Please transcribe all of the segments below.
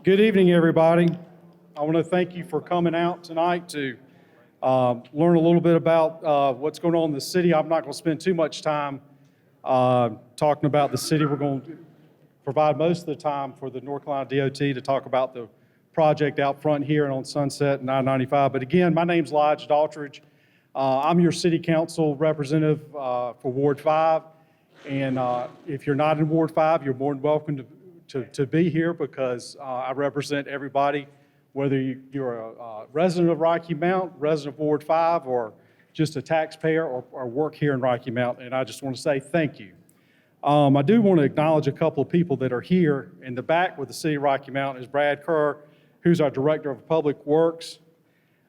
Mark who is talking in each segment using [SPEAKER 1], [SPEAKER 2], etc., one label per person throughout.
[SPEAKER 1] Good evening, everybody. I want to thank you for coming out tonight to learn a little bit about what's going on in the city. I'm not going to spend too much time talking about the city. We're going to provide most of the time for the North Carolina DOT to talk about the project out front here and on Sunset and I-95. But again, my name's Lige Daughtridge. I'm your city council representative for Ward 5. And if you're not in Ward 5, you're more than welcome to be here because I represent everybody, whether you're a resident of Rocky Mount, resident of Ward 5, or just a taxpayer or work here in Rocky Mount. And I just want to say thank you. I do want to acknowledge a couple of people that are here in the back with the City of Rocky Mount is Brad Kerr, who's our Director of Public Works.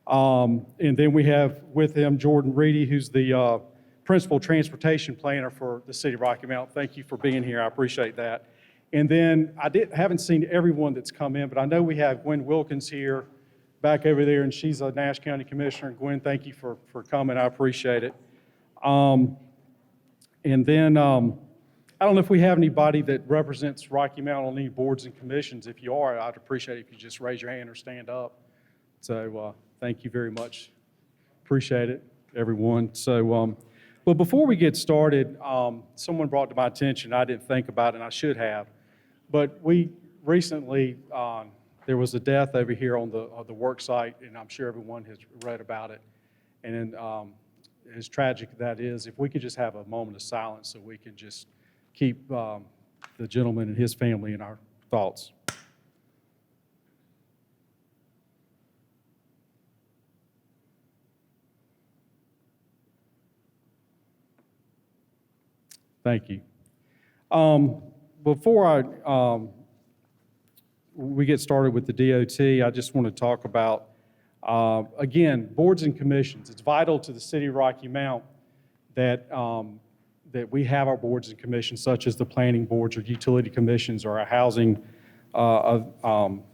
[SPEAKER 1] And then we have with him Jordan Reedy, who's the Principal Transportation Planner for the City of Rocky Mount. Thank you for being here. I appreciate that. And then haven't seen everyone that's come in, but I know we have Gwen Wilkins here back over there, and she's a Nash County Commissioner. Gwen, thank you for coming. I appreciate it. And then I don't know if we have anybody that represents Rocky Mount on any boards and commissions. If you are, I'd appreciate it if you just raise your hand or stand up. So thank you very much. Appreciate it, everyone. So, but before we get started, someone brought to my attention, I didn't think about it, and I should have, but we recently, there was a death over here on the work site, and I'm sure everyone has read about it. And as tragic that is, if we could just have a moment of silence so we can just keep the gentleman and his family in our thoughts. Thank you. Before we get started with the DOT, I just want to talk about, again, boards and commissions. It's vital to the city of Rocky Mount that we have our boards and commissions, such as the planning boards or utility commissions or our housing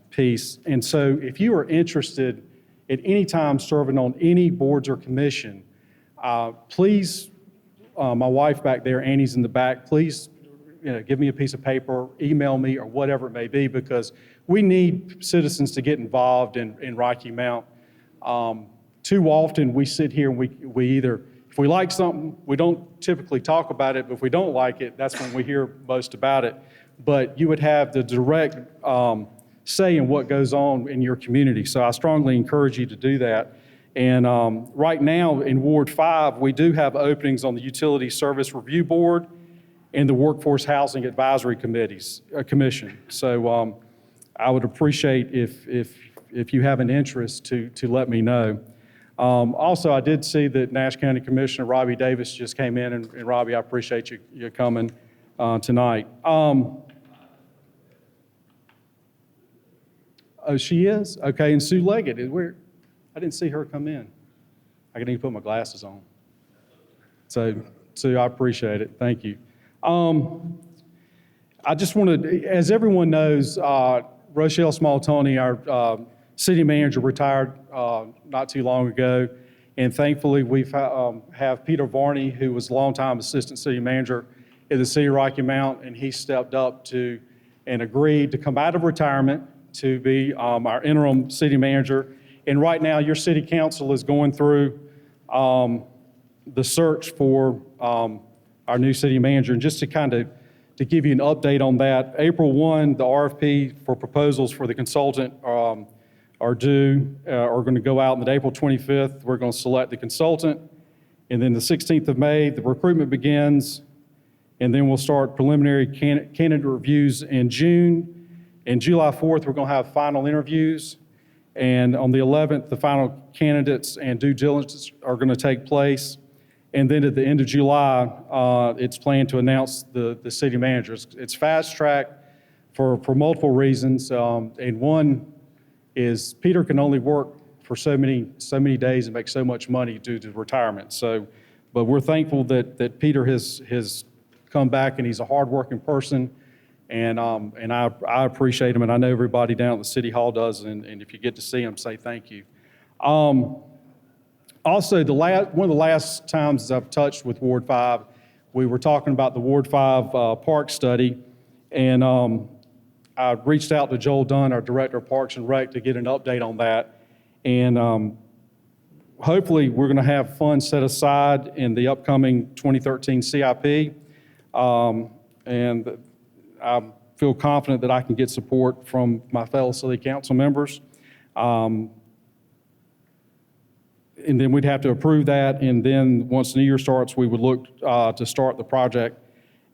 [SPEAKER 1] piece. And so if you are interested at any time serving on any boards or commission, please, my wife back there, Annie's in the back, please give me a piece of paper, email me, or whatever it may be, because we need citizens to get involved in Rocky Mount. Too often we sit here and we either, if we like something, we don't typically talk about it, but if we don't like it, that's when we hear most about it. But you would have the direct say in what goes on in your community. So I strongly encourage you to do that. And right now in Ward 5, we do have openings on the Utility Service Review Board and the Workforce Housing Advisory Commission. So I would appreciate if you have an interest to let me know. Also, I did see that Nash County Commissioner Robbie Davis just came in, and Robbie, I appreciate you coming tonight. Oh, she is? Okay, and Sue Leggett, I didn't see her come in. I need to put my glasses on. So I appreciate it. Thank you. I just wanted, as everyone knows, Rochelle Small-Toney, our city manager, retired not too long ago. And thankfully, we have Peter Varney, who was a longtime assistant city manager in the city of Rocky Mount, and he stepped up to and agreed to come out of retirement to be our interim city manager. And right now, your city council is going through the search for our new city manager. And just to give you an update on that, April 1, the RFP for proposals for the consultant are going to go out. And then April 25th, we're going to select the consultant. And then the 16th of May, the recruitment begins. And then we'll start preliminary candidate reviews in June. And July 4th, we're going to have final interviews. And on the 11th, the final candidates and due diligence are going to take place. And then at the end of July, it's planned to announce the city manager. It's fast track for multiple reasons. And one is Peter can only work for so many days and make so much money due to retirement. So, but we're thankful that Peter has come back, and he's a hardworking person. And I appreciate him, and I know everybody down at the City Hall does, and if you get to see him, say thank you. Also, one of the last times I've touched with Ward 5, we were talking about the Ward 5 park study, and I reached out to Joel Dunn, our Director of Parks and Rec, to get an update on that. And hopefully we're going to have funds set aside in the upcoming 2013 CIP. And I feel confident that I can get support from my fellow City Council members. And then we'd have to approve that, and then once the new year starts, we would look to start the project,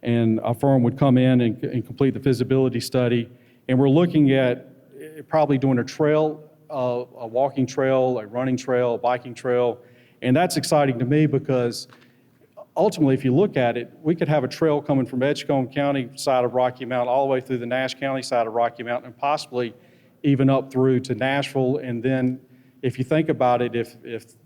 [SPEAKER 1] and a firm would come in and complete the feasibility study. And we're looking at probably doing a trail, a walking trail, a running trail, a biking trail, and that's exciting to me because ultimately, if you look at it, we could have a trail coming from Edgecombe County side of Rocky Mountain all the way through the Nash County side of Rocky Mountain, and possibly even up through to Nashville. And then if you think about it, if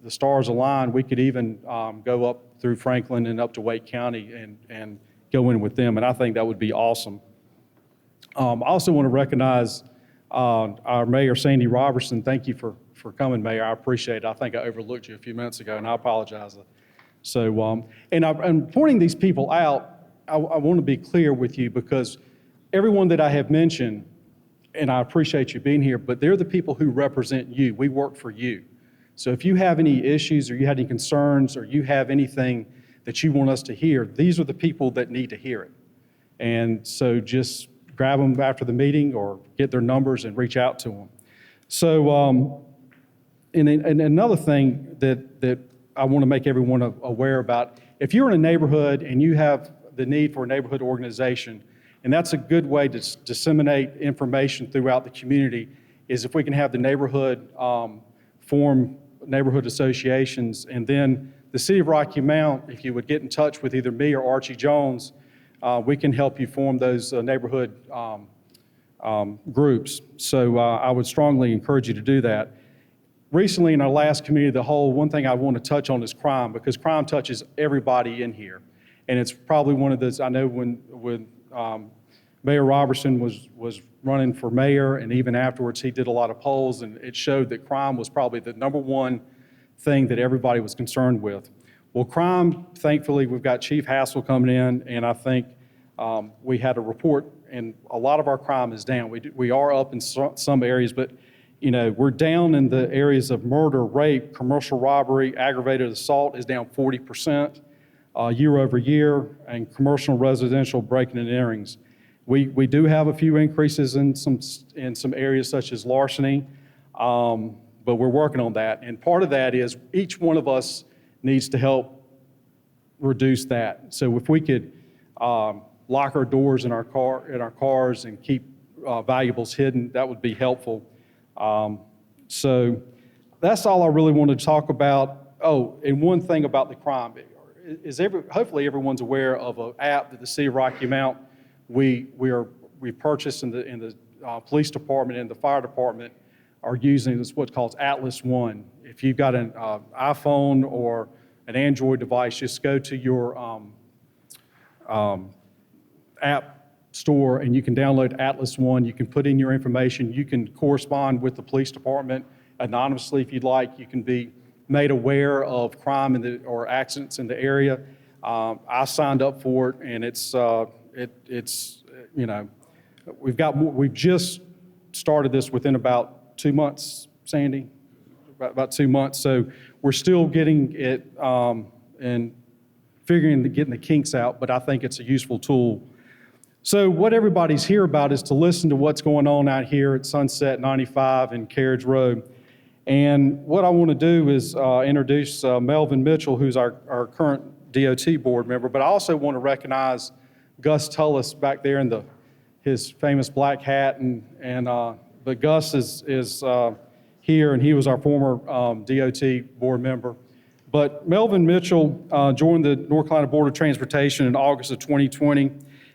[SPEAKER 1] the stars align, we could even go up through Franklin and up to Wake County and go in with them, and I think that would be awesome. I also want to recognize our Mayor, Sandy Robertson. Thank you for coming, Mayor. I appreciate it. I think I overlooked you a few minutes ago, and I apologize. So, and pointing these people out, I want to be clear with you because everyone that I have mentioned, and I appreciate you being here, but they're the people who represent you. We work for you. So if you have any issues or you have any concerns or you have anything that you want us to hear, these are the people that need to hear it. And so just grab them after the meeting or get their numbers and reach out to them. So, and another thing that I want to make everyone aware about, if you're in a neighborhood and you have the need for a neighborhood organization, and that's a good way to disseminate information throughout the community, is if we can have the neighborhood form neighborhood associations, and then the City of Rocky Mount, if you would get in touch with either me or Archie Jones, we can help you form those neighborhood groups. So I would strongly encourage you to do that. Recently, in our last committee of the whole, one thing I want to touch on is crime, because crime touches everybody in here. And it's probably one of those, I know when Mayor Robertson was running for mayor, and even afterwards, he did a lot of polls, and it showed that crime was probably the #1 thing that everybody was concerned with. Well, crime, thankfully, we've got Chief Hassel coming in, and I think we had a report, and a lot of our crime is down. We are up in some areas, but you know, we're down in the areas of murder, rape, commercial robbery, aggravated assault is down 40% year over year, and commercial and residential breaking and enterings. We do have a few increases in some areas such as larceny, but we're working on that. And part of that is each one of us needs to help reduce that. So if we could lock our doors in our cars and keep valuables hidden, that would be helpful. So that's all I really wanted to talk about. Oh, and one thing about the crime is hopefully everyone's aware of an app that the City of Rocky Mount we purchased in the police department and the fire department are using. It's what's called Atlas One. If you've got an iPhone or an Android device, just go to your app store and you can download Atlas One. You can put in your information. You can correspond with the police department anonymously if you'd like. You can be made aware of crime or accidents in the area. I signed up for it, and it's you know, we've just started this within about 2 months, Sandy, about 2 months. So we're still getting it and getting the kinks out, but I think it's a useful tool. So what everybody's here about is to listen to what's going on out here at Sunset 95 and Carriage Road. And what I want to do is introduce Melvin Mitchell, who's our current DOT board member, but I also want to recognize Gus Tullis back there in his famous black hat, but Gus is here, and he was our former DOT board member. But Melvin Mitchell joined the North Carolina Board of Transportation in August of 2020.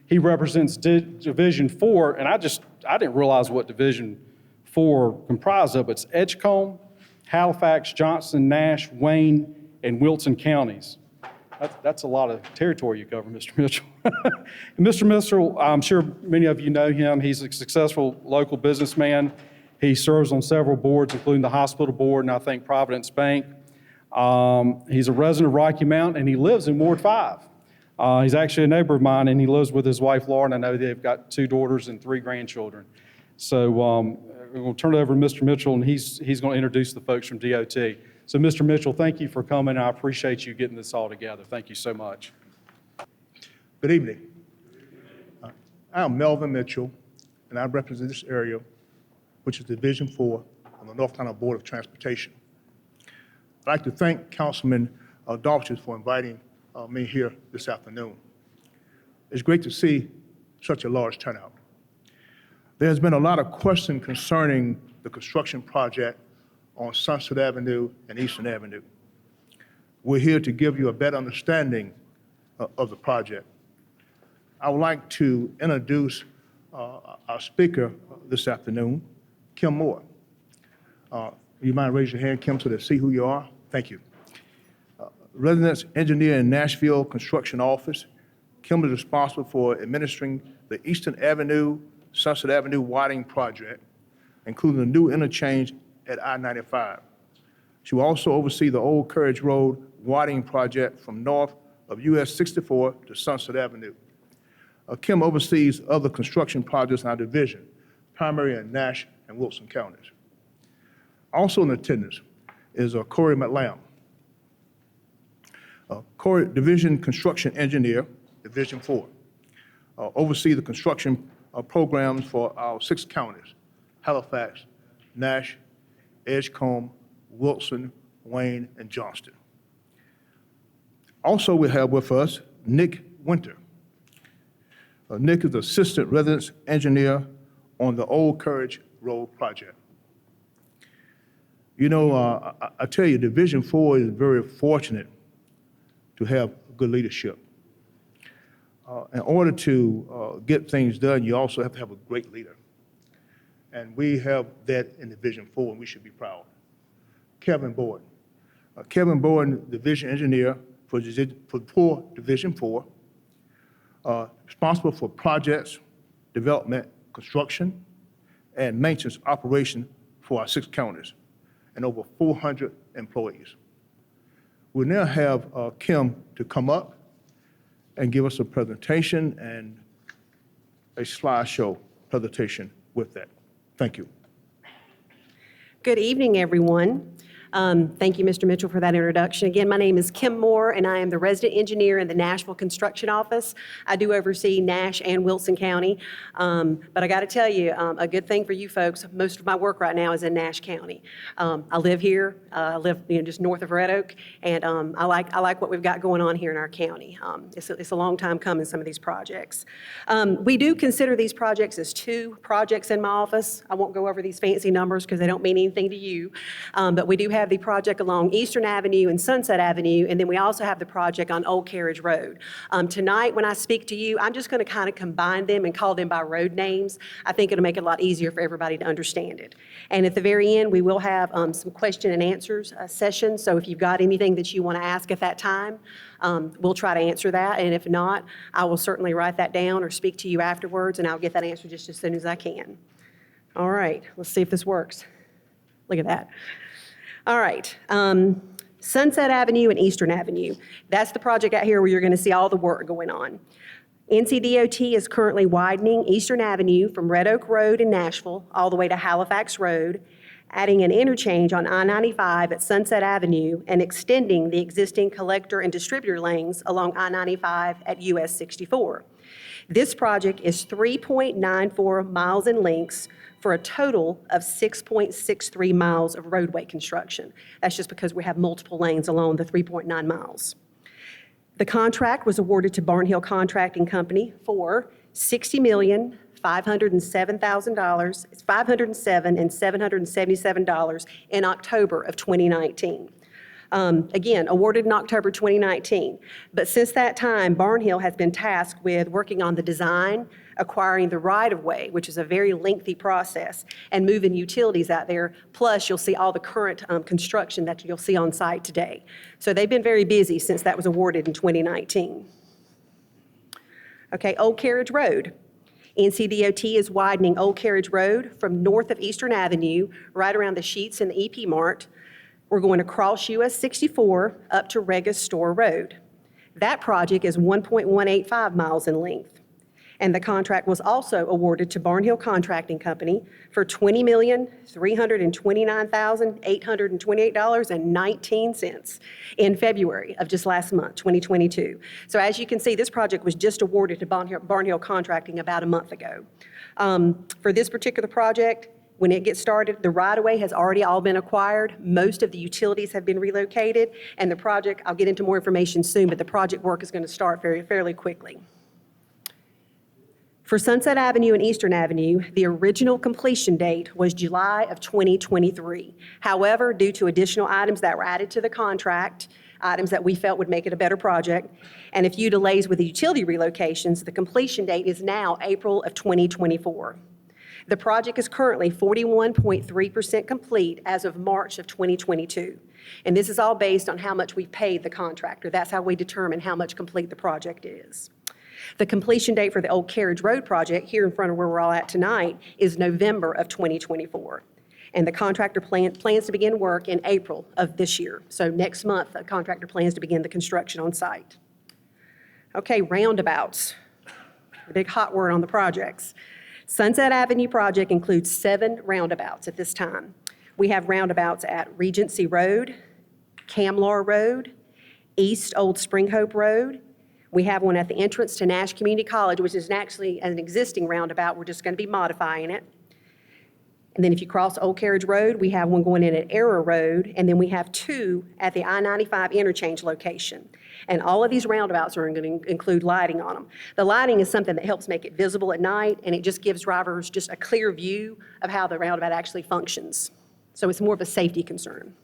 [SPEAKER 1] He represents Division 4, and I didn't realize what Division 4 comprised of. It's Edgecombe, Halifax, Johnson, Nash, Wayne, and Wilson counties. That's a lot of territory you cover, Mr. Mitchell. Mr. Mitchell, I'm sure many of you know him. He's a successful local businessman. He serves on several boards, including the hospital board and I think Providence Bank. He's a resident of Rocky Mount, and he lives in Ward 5. He's actually a neighbor of mine, and he lives with his wife, Laura, and I know they've got 2 daughters and 3 grandchildren. So we're going to turn it over to Mr. Mitchell, and he's going to introduce the folks from DOT. So Mr. Mitchell, thank you for coming. I appreciate you getting this all together. Thank you so much.
[SPEAKER 2] Good evening. I am Melvin Mitchell, and I represent this area, which is Division 4 on the North Carolina Board of Transportation. I'd like to thank Councilman Daughtridge for inviting me here this afternoon. It's great to see such a large turnout. There's been a lot of question concerning the construction project on Sunset Avenue and Eastern Avenue. We're here to give you a better understanding of the project. I would like to introduce our speaker this afternoon, Kim Moore. You mind raise your hand, Kim, so they see who you are? Thank you. Residence engineer in Nashville Construction Office. Kim is responsible for administering the Eastern Avenue, Sunset Avenue widening project, including the new interchange at I-95. She will also oversee the Old Carriage Road widening project from north of US 64 to Sunset Avenue. Kim oversees other construction projects in our division, primarily in Nash and Wilson counties. Also in attendance is Corey McLam. Corey, Division Construction Engineer, Division 4. Oversee the construction programs for our 6 counties, Halifax, Nash, Edgecombe, Wilson, Wayne, and Johnston. Also we have with us Nick Winter. Nick is Assistant Residence Engineer on the Old Carriage Road project. You know, I tell you, Division 4 is very fortunate to have good leadership. In order to get things done, you also have to have a great leader. And we have that in Division 4, and we should be proud. Kevin Boyd. Kevin Boyd, Division Engineer for Division 4, responsible for projects, development, construction, and maintenance operation for our 6 counties, and over 400 employees. We now have Kim to come up and give us a presentation and a slideshow presentation with that. Thank you.
[SPEAKER 3] Good evening, everyone. Thank you, Mr. Mitchell, for that introduction. Again, my name is Kim Moore, and I am the resident engineer in the Nashville Construction Office. I do oversee Nash and Wilson County. But I got to tell you, a good thing for you folks, most of my work right now is in Nash County. I live here. I live just north of Red Oak, and I like what we've got going on here in our county. It's a long time coming, some of these projects. We do consider these projects as 2 projects in my office. I won't go over these fancy numbers because they don't mean anything to you, but we do have the project along Eastern Avenue and Sunset Avenue, and then we also have the project on Old Carriage Road. Tonight, when I speak to you, I'm just going to kind of combine them and call them by road names. I think it'll make it a lot easier for everybody to understand it. And at the very end, we will have some question and answers session, so if you've got anything that you want to ask at that time, we'll try to answer that, and if not, I will certainly write that down or speak to you afterwards, and I'll get that answer just as soon as I can. All right, let's see if this works. Look at that. All right, Sunset Avenue and Eastern Avenue. That's the project out here where you're going to see all the work going on. NCDOT is currently widening Eastern Avenue from Red Oak Road in Nashville all the way to Halifax Road, adding an interchange on I-95 at Sunset Avenue, and extending the existing collector and distributor lanes along I-95 at US 64. This project is 3.94 miles in length for a total of 6.63 miles of roadway construction. That's just because we have multiple lanes along the 3.9 miles. The contract was awarded to Barnhill Contracting Company for $60,507,000. It's $507,777 in October of 2019. Again, awarded in October 2019. But since that time, Barnhill has been tasked with working on the design, acquiring the right-of-way, which is a very lengthy process, and moving utilities out there. Plus, you'll see all the current construction that you'll see on site today. So they've been very busy since that was awarded in 2019. Okay, Old Carriage Road. NCDOT is widening Old Carriage Road from north of Eastern Avenue, right around the Sheetz and the EP Mart. We're going to cross US 64 up to Regis Store Road. That project is 1.185 miles in length. And the contract was also awarded to Barnhill Contracting Company for $20,329,828.19 in February of just last month, 2022. So as you can see, this project was just awarded to Barnhill Contracting about a month ago. For this particular project, when it gets started, the right-of-way has already all been acquired. Most of the utilities have been relocated, and the project, I'll get into more information soon, but the project work is going to start fairly quickly. For Sunset Avenue and Eastern Avenue, the original completion date was July of 2023. However, due to additional items that were added to the contract, items that we felt would make it a better project, and a few delays with the utility relocations, the completion date is now April of 2024. The project is currently 41.3% complete as of March of 2022. And this is all based on how much we've paid the contractor. That's how we determine how much complete the project is. The completion date for the old Carriage Road project, here in front of where we're all at tonight, is November of 2024. And the contractor plans to begin work in April of this year. So next month, the contractor plans to begin the construction on site. Okay, roundabouts, the big hot word on the projects. Sunset Avenue project includes 7 roundabouts at this time. We have roundabouts at Regency Road, Camlar Road, East Old Spring Hope Road. We have one at the entrance to Nash Community College, which is actually an existing roundabout. We're just going to be modifying it. And then if you cross Old Carriage Road, we have one going in at Arrow Road, and then we have 2 at the I-95 interchange location. And all of these roundabouts are going to include lighting on them. The lighting is something that helps make it visible at night, and it just gives drivers just a clear view of how the roundabout actually functions. So it's more of a safety concern.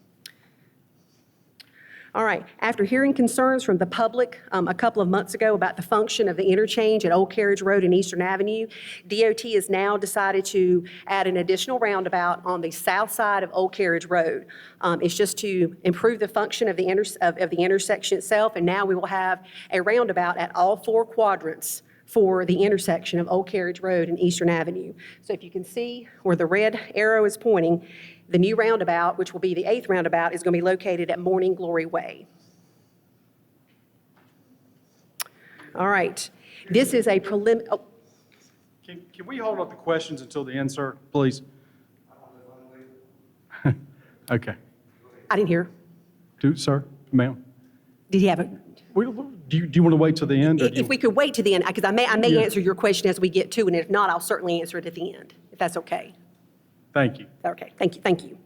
[SPEAKER 3] All right, after hearing concerns from the public a couple of months ago about the function of the interchange at Old Carriage Road and Eastern Avenue, DOT has now decided to add an additional roundabout on the south side of Old Carriage Road. It's just to improve the function of the intersection itself, and now we will have a roundabout at all 4 quadrants for the intersection of Old Carriage Road and Eastern Avenue. So if you can see where the red arrow is pointing, the new roundabout, which will be the 8th roundabout, is going to be located at Morning Glory Way. All right, this is a preliminary. Oh.
[SPEAKER 1] Can we hold up the questions until the end, sir, please? Okay.
[SPEAKER 3] I didn't hear.
[SPEAKER 1] Sir, ma'am?
[SPEAKER 3] Did he have a?
[SPEAKER 1] Do you want to wait till the end?
[SPEAKER 3] If we could wait to the end, because I may answer your question as we get to it, and if not, I'll certainly answer it at the end, if that's okay.
[SPEAKER 1] Thank you.
[SPEAKER 3] Okay, thank you.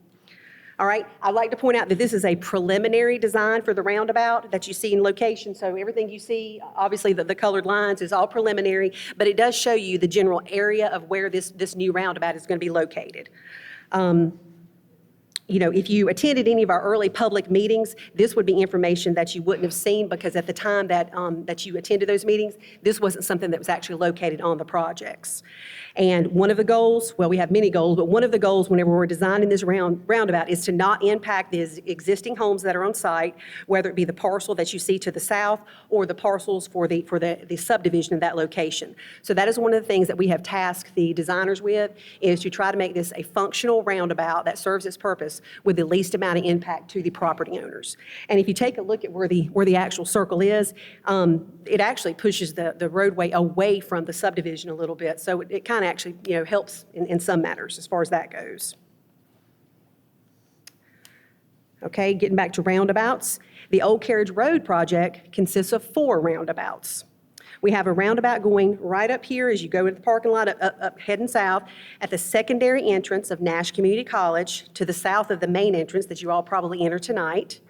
[SPEAKER 3] All right, I'd like to point out that this is a preliminary design for the roundabout that you see in location. So everything you see, obviously the colored lines is all preliminary, but it does show you the general area of where this new roundabout is going to be located. You know, if you attended any of our early public meetings, this would be information that you wouldn't have seen, because at the time that you attended those meetings, this wasn't something that was actually located on the projects. And one of the goals, well, we have many goals, but one of the goals whenever we're designing this roundabout is to not impact the existing homes that are on site, whether it be the parcel that you see to the south or the parcels for the subdivision of that location. So that is one of the things that we have tasked the designers with, is to try to make this a functional roundabout that serves its purpose with the least amount of impact to the property owners. And if you take a look at where the actual circle is, it actually pushes the roadway away from the subdivision a little bit. So it kind of actually, you know, helps in some matters as far as that goes. Okay, getting back to roundabouts. The Old Carriage Road project consists of 4 roundabouts. We have a roundabout going right up here as you go into the parking lot, up heading south, at the secondary entrance of Nash Community College, to the south of the main entrance that you all probably enter tonight.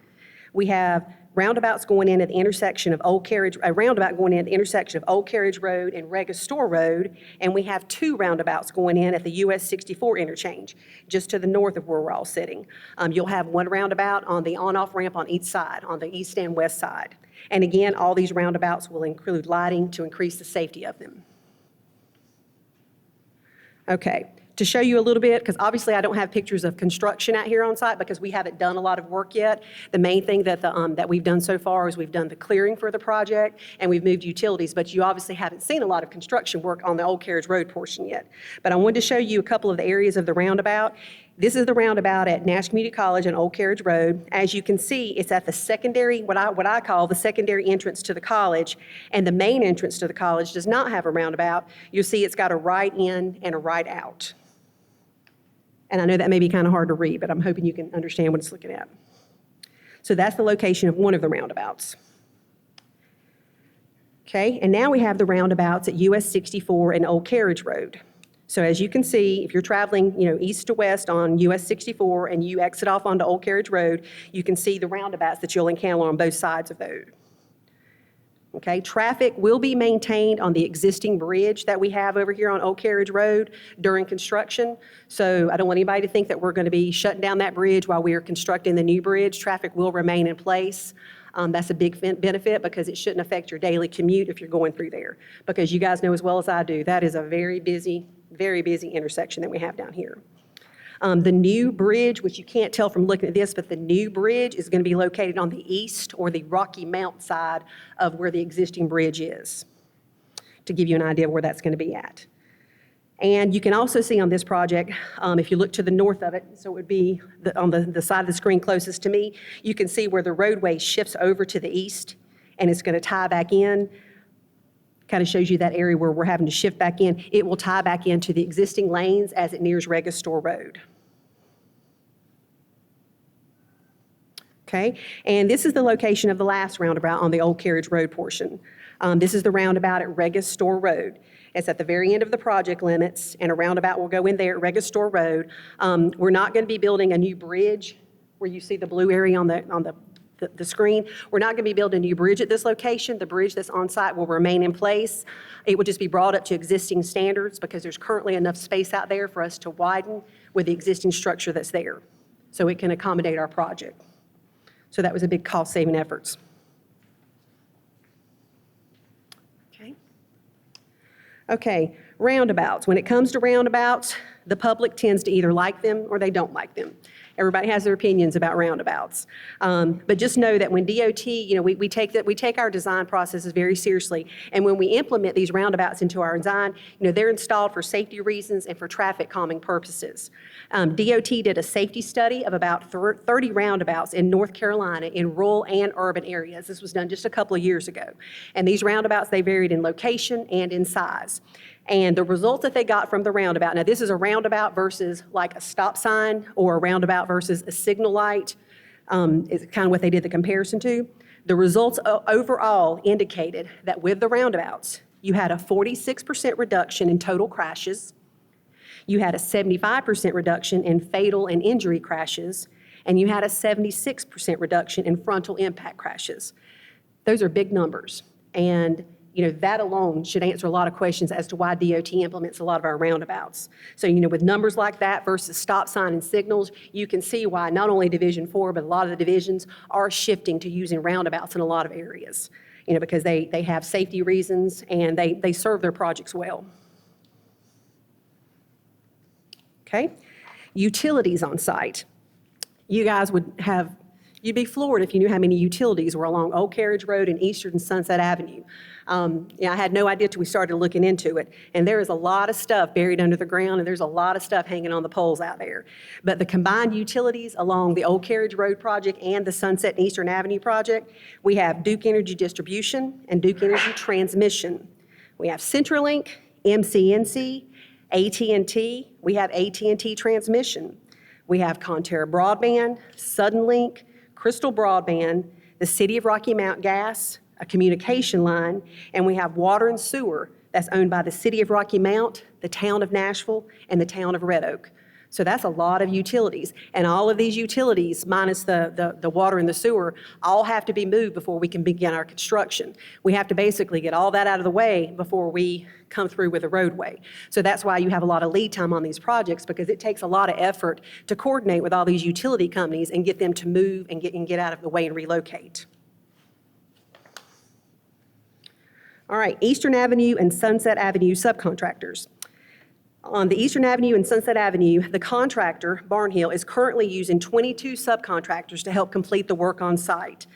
[SPEAKER 3] We have roundabouts going in at the intersection of Old Carriage, a roundabout going in at the intersection of Old Carriage Road and Registore Road, and we have 2 roundabouts going in at the US 64 interchange, just to the north of where we're all sitting. You'll have 1 roundabout on the on-off ramp on each side, on the east and west side. And again, all these roundabouts will include lighting to increase the safety of them. Okay. To show you a little bit, because obviously I don't have pictures of construction out here on site because we haven't done a lot of work yet. The main thing that we've done so far is we've done the clearing for the project and we've moved utilities, but you obviously haven't seen a lot of construction work on the Old Carriage Road portion yet. But I wanted to show you a couple of the areas of the roundabout. This is the roundabout at Nash Community College and Old Carriage Road. As you can see, it's at the secondary, what I call the secondary entrance to the college, and the main entrance to the college does not have a roundabout. You'll see it's got a right in and a right out. And I know that may be kind of hard to read, but I'm hoping you can understand what it's looking at. So that's the location of one of the roundabouts. Okay, and now we have the roundabouts at US 64 and Old Carriage Road. So as you can see, if you're traveling, east to west on US 64 and you exit off onto Old Carriage Road, you can see the roundabouts that you'll encounter on both sides of those. Okay, traffic will be maintained on the existing bridge that we have over here on Old Carriage Road during construction. So I don't want anybody to think that we're going to be shutting down that bridge while we are constructing the new bridge. Traffic will remain in place. That's a big benefit because it shouldn't affect your daily commute if you're going through there. Because you guys know as well as I do, that is a very busy intersection that we have down here. The new bridge, which you can't tell from looking at this, but the new bridge is going to be located on the east or the Rocky Mount side of where the existing bridge is, to give you an idea of where that's going to be at. And you can also see on this project, if you look to the north of it, so it would be on the side of the screen closest to me, you can see where the roadway shifts over to the east, and it's going to tie back in. Kind of shows you that area where we're having to shift back in. It will tie back into the existing lanes as it nears Registor Road. Okay, and this is the location of the last roundabout on the Old Carriage Road portion. This is the roundabout at Registor Road. It's at the very end of the project limits, and a roundabout will go in there at Registor Road. We're not going to be building a new bridge where you see the blue area on the screen. We're not going to be building a new bridge at this location. The bridge that's on site will remain in place. It will just be brought up to existing standards because there's currently enough space out there for us to widen with the existing structure that's there, so it can accommodate our project. So that was a big cost-saving efforts. Okay, roundabouts. When it comes to roundabouts, the public tends to either like them or they don't like them. Everybody has their opinions about roundabouts. But just know that when DOT, we take our design processes very seriously. And when we implement these roundabouts into our design, they're installed for safety reasons and for traffic calming purposes. DOT did a safety study of about 30 roundabouts in North Carolina in rural and urban areas. This was done just a couple of years ago. And these roundabouts, they varied in location and in size. And the results that they got from the roundabout, now this is a roundabout versus like a stop sign or a roundabout versus a signal light, is kind of what they did the comparison to. The results overall indicated that with the roundabouts, you had a 46% reduction in total crashes, you had a 75% reduction in fatal and injury crashes, and you had a 76% reduction in frontal impact crashes. Those are big numbers. And that alone should answer a lot of questions as to why DOT implements a lot of our roundabouts. So, with numbers like that versus stop sign and signals, you can see why not only Division 4, but a lot of the divisions are shifting to using roundabouts in a lot of areas, because they have safety reasons and they serve their projects well. Okay, utilities on site. You guys you'd be floored if you knew how many utilities were along Old Carriage Road and Eastern and Sunset Avenue. I had no idea till we started looking into it. And there is a lot of stuff buried under the ground, and there's a lot of stuff hanging on the poles out there. But the combined utilities along the Old Carriage Road project and the Sunset and Eastern Avenue project, we have Duke Energy Distribution and Duke Energy Transmission. We have CenturyLink, MCNC, AT&T. We have AT&T Transmission. We have Conterra Broadband, Suddenlink, Crystal Broadband, the City of Rocky Mount Gas, a communication line, and we have water and sewer that's owned by the City of Rocky Mount, the town of Nashville, and the town of Red Oak. So that's a lot of utilities. And all of these utilities, minus the water and the sewer, all have to be moved before we can begin our construction. We have to basically get all that out of the way before we come through with a roadway. So that's why you have a lot of lead time on these projects, because it takes a lot of effort to coordinate with all these utility companies and get them to move and get out of the way and relocate. All right, Eastern Avenue and Sunset Avenue subcontractors. On the Eastern Avenue and Sunset Avenue, the contractor, Barnhill, is currently using 22 subcontractors to help complete the work on site.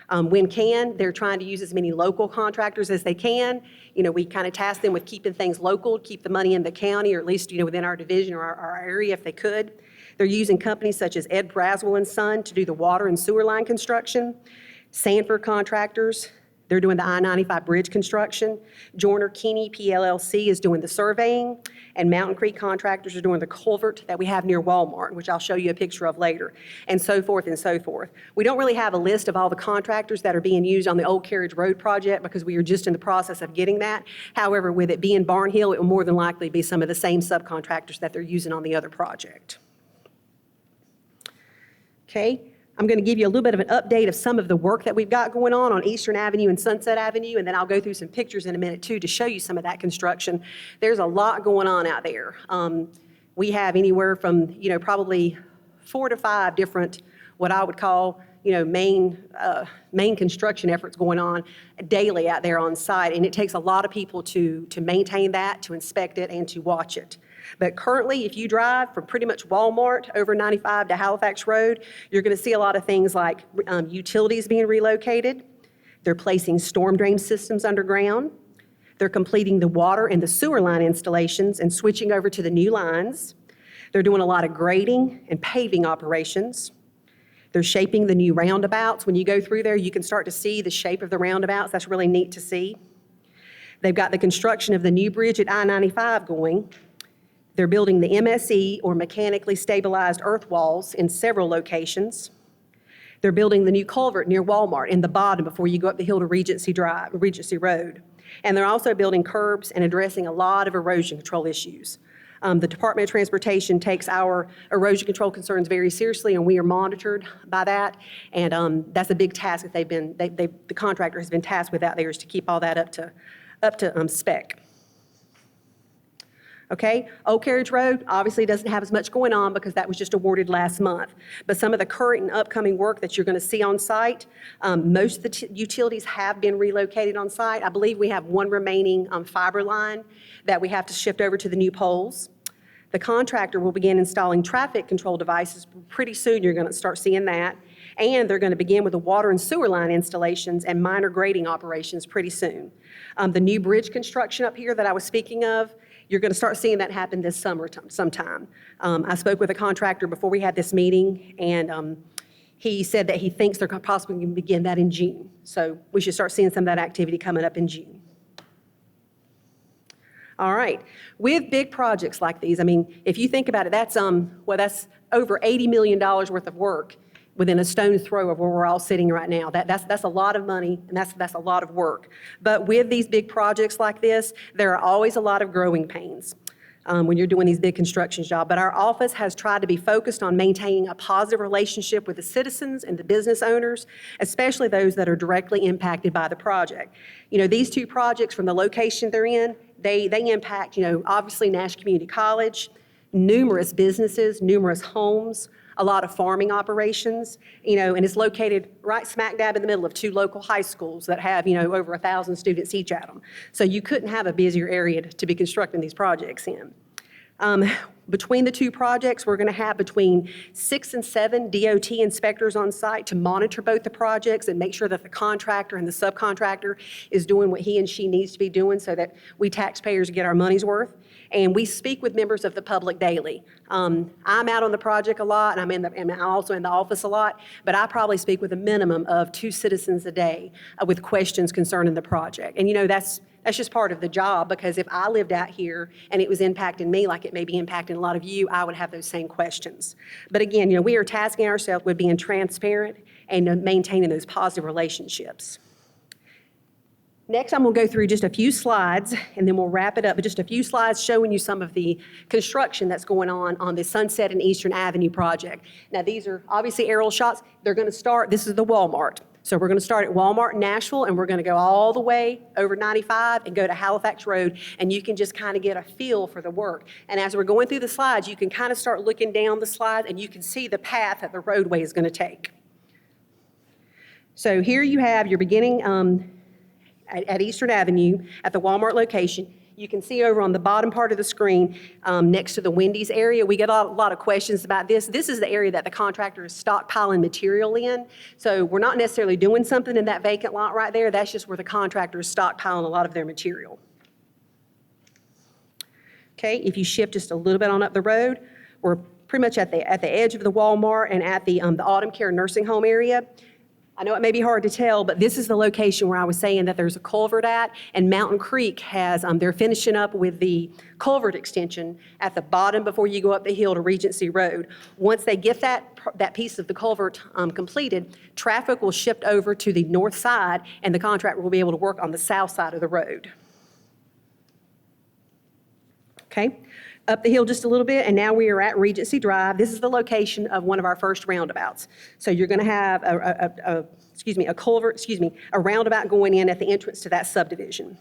[SPEAKER 3] When can, they're trying to use as many local contractors as they can. We kind of task them with keeping things local, keep the money in the county, or at least, within our division or our area if they could. They're using companies such as Ed Braswell and Son to do the water and sewer line construction. Sanford Contractors, they're doing the I-95 bridge construction. Joyner Keeney PLLC is doing the surveying. And Mountain Creek Contractors are doing the culvert that we have near Walmart, which I'll show you a picture of later, and so forth and so forth. We don't really have a list of all the contractors that are being used on the Old Carriage Road project because we are just in the process of getting that. However, with it being Barnhill, it will more than likely be some of the same subcontractors that they're using on the other project. Okay. I'm going to give you a little bit of an update of some of the work that we've got going on Eastern Avenue and Sunset Avenue, and then I'll go through some pictures in a minute too to show you some of that construction. There's a lot going on out there. We have anywhere from, probably 4 to 5 different, what I would call, main construction efforts going on daily out there on site, and it takes a lot of people to maintain that, to inspect it, and to watch it. But currently, if you drive from pretty much Walmart over 95 to Halifax Road, you're going to see a lot of things like utilities being relocated. They're placing storm drain systems underground. They're completing the water and the sewer line installations and switching over to the new lines. They're doing a lot of grading and paving operations. They're shaping the new roundabouts. When you go through there, you can start to see the shape of the roundabouts. That's really neat to see. They've got the construction of the new bridge at I-95 going. They're building the MSE, or mechanically stabilized earth walls, in several locations. They're building the new culvert near Walmart in the bottom before you go up the hill to Regency Road. And they're also building curbs and addressing a lot of erosion control issues. The Department of Transportation takes our erosion control concerns very seriously, and we are monitored by that. And that's a big task that the contractor has been tasked with out there, is to keep all that up to spec. Okay, Old Carriage Road obviously doesn't have as much going on because that was just awarded last month. But some of the current and upcoming work that you're going to see on site, most of the utilities have been relocated on site. I believe we have one remaining fiber line that we have to shift over to the new poles. The contractor will begin installing traffic control devices pretty soon. You're going to start seeing that. And they're going to begin with the water and sewer line installations and minor grading operations pretty soon. The new bridge construction up here that I was speaking of, you're going to start seeing that happen this summer sometime. I spoke with a contractor before we had this meeting, and he said that he thinks they're possibly going to begin that in June. So we should start seeing some of that activity coming up in June. All right. With big projects like these, I mean, if you think about it, that's over $80 million worth of work within a stone's throw of where we're all sitting right now. That's a lot of money, and that's a lot of work. But with these big projects like this, there are always a lot of growing pains when you're doing these big construction jobs. But our office has tried to be focused on maintaining a positive relationship with the citizens and the business owners, especially those that are directly impacted by the project. These two projects, from the location they're in, they impact, obviously Nash Community College, numerous businesses, numerous homes, a lot of farming operations, and it's located right smack dab in the middle of 2 local high schools that have, over 1,000 students each at them. So you couldn't have a busier area to be constructing these projects in. Between the 2 projects, we're going to have between 6 and 7 DOT inspectors on site to monitor both the projects and make sure that the contractor and the subcontractor is doing what he and she needs to be doing so that we taxpayers get our money's worth. And we speak with members of the public daily. I'm out on the project a lot, and I'm also in the office a lot, but I probably speak with a minimum of 2 citizens a day with questions concerning the project. And that's just part of the job, because if I lived out here and it was impacting me like it may be impacting a lot of you, I would have those same questions. But again, we are tasking ourselves with being transparent and maintaining those positive relationships. Next, I'm going to go through just a few slides, and then we'll wrap it up, but just a few slides showing you some of the construction that's going on the Sunset and Eastern Avenue project. Now, these are obviously aerial shots. They're going to start, this is the Walmart. So we're going to start at Walmart in Nashville, and we're going to go all the way over 95 and go to Halifax Road, and you can just kind of get a feel for the work. And as we're going through the slides, you can kind of start looking down the slide, and you can see the path that the roadway is going to take. So here you have your beginning at Eastern Avenue at the Walmart location. You can see over on the bottom part of the screen next to the Wendy's area. We get a lot of questions about this. This is the area that the contractor is stockpiling material in. So we're not necessarily doing something in that vacant lot right there. That's just where the contractor is stockpiling a lot of their material. Okay, if you shift just a little bit on up the road, we're pretty much at the edge of the Walmart and at the Autumn Care Nursing Home area. I know it may be hard to tell, but this is the location where I was saying that there's a culvert at, and Mountain Creek has, they're finishing up with the culvert extension at the bottom before you go up the hill to Regency Road. Once they get that piece of the culvert completed, traffic will shift over to the north side, and the contractor will be able to work on the south side of the road. Okay? Up the hill just a little bit, and now we are at Regency Drive. This is the location of one of our first roundabouts. So you're going to have a roundabout going in at the entrance to that subdivision.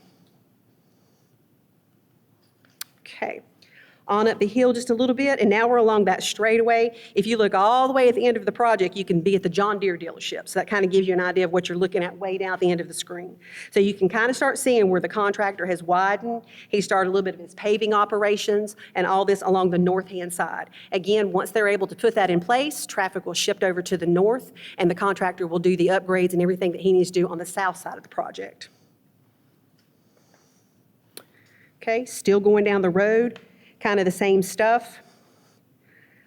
[SPEAKER 3] Okay. On up the hill just a little bit, and now we're along that straightaway. If you look all the way at the end of the project, you can be at the John Deere dealership. So that kind of gives you an idea of what you're looking at way down at the end of the screen. So you can kind of start seeing where the contractor has widened. He started a little bit of his paving operations and all this along the north-hand side. Again, once they're able to put that in place, traffic will shift over to the north, and the contractor will do the upgrades and everything that he needs to do on the south side of the project. Okay, still going down the road. Kind of the same stuff.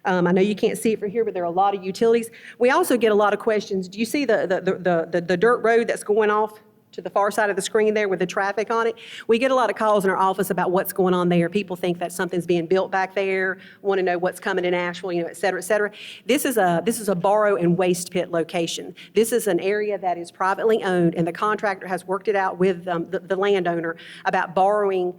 [SPEAKER 3] I know you can't see it from here, but there are a lot of utilities. We also get a lot of questions. Do you see the dirt road that's going off to the far side of the screen there with the traffic on it? We get a lot of calls in our office about what's going on there. People think that something's being built back there, want to know what's coming in Asheville, et cetera, et cetera. This is a borrow and waste pit location. This is an area that is privately owned, and the contractor has worked it out with the landowner about borrowing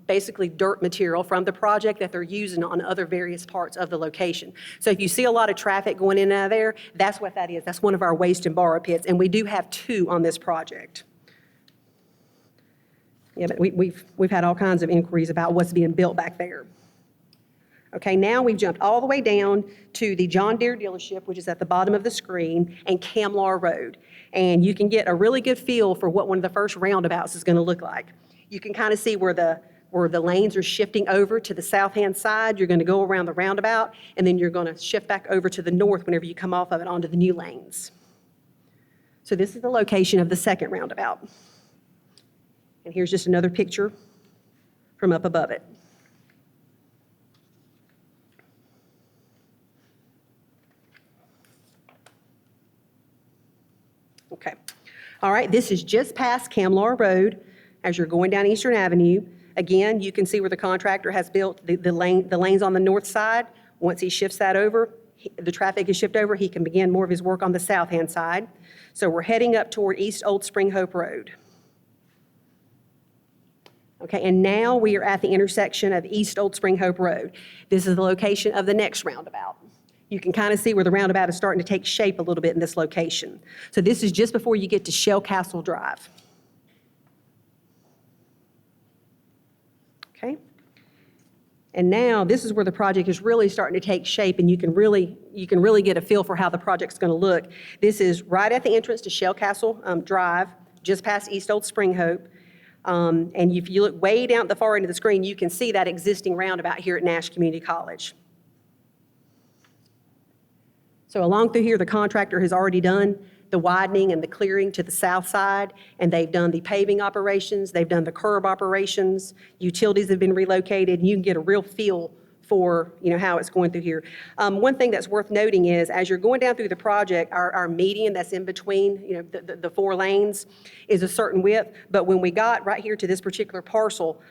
[SPEAKER 3] basically dirt material from the project that they're using on other various parts of the location. So if you see a lot of traffic going in and out of there, that's what that is. That's one of our waste and borrow pits, and we do have 2 on this project. Yeah, but we've had all kinds of inquiries about what's being built back there. Okay, now we've jumped all the way down to the John Deere dealership, which is at the bottom of the screen, and Camlar Road. And you can get a really good feel for what one of the first roundabouts is going to look like. You can kind of see where the lanes are shifting over to the south-hand side. You're going to go around the roundabout, and then you're going to shift back over to the north whenever you come off of it onto the new lanes. So this is the location of the second roundabout. And here's just another picture from up above it. Okay. All right, this is just past Camlar Road as you're going down Eastern Avenue. Again, you can see where the contractor has built the lanes on the north side. Once he shifts that over, the traffic is shifted over, he can begin more of his work on the south-hand side. So we're heading up toward East Old Spring Hope Road. Okay, and now we are at the intersection of East Old Spring Hope Road. This is the location of the next roundabout. You can kind of see where the roundabout is starting to take shape a little bit in this location. So this is just before you get to Shell Castle Drive. Okay. And now this is where the project is really starting to take shape, and you can really get a feel for how the project's going to look. This is right at the entrance to Shell Castle Drive, just past East Old Spring Hope. And if you look way down at the far end of the screen, you can see that existing roundabout here at Nash Community College. So along through here, the contractor has already done the widening and the clearing to the south side, and they've done the paving operations, they've done the curb operations, utilities have been relocated, and you can get a real feel for how it's going through here. One thing that's worth noting is as you're going down through the project, our median that's in between the 4 lanes is a certain width, but when we got right here to this particular parcel,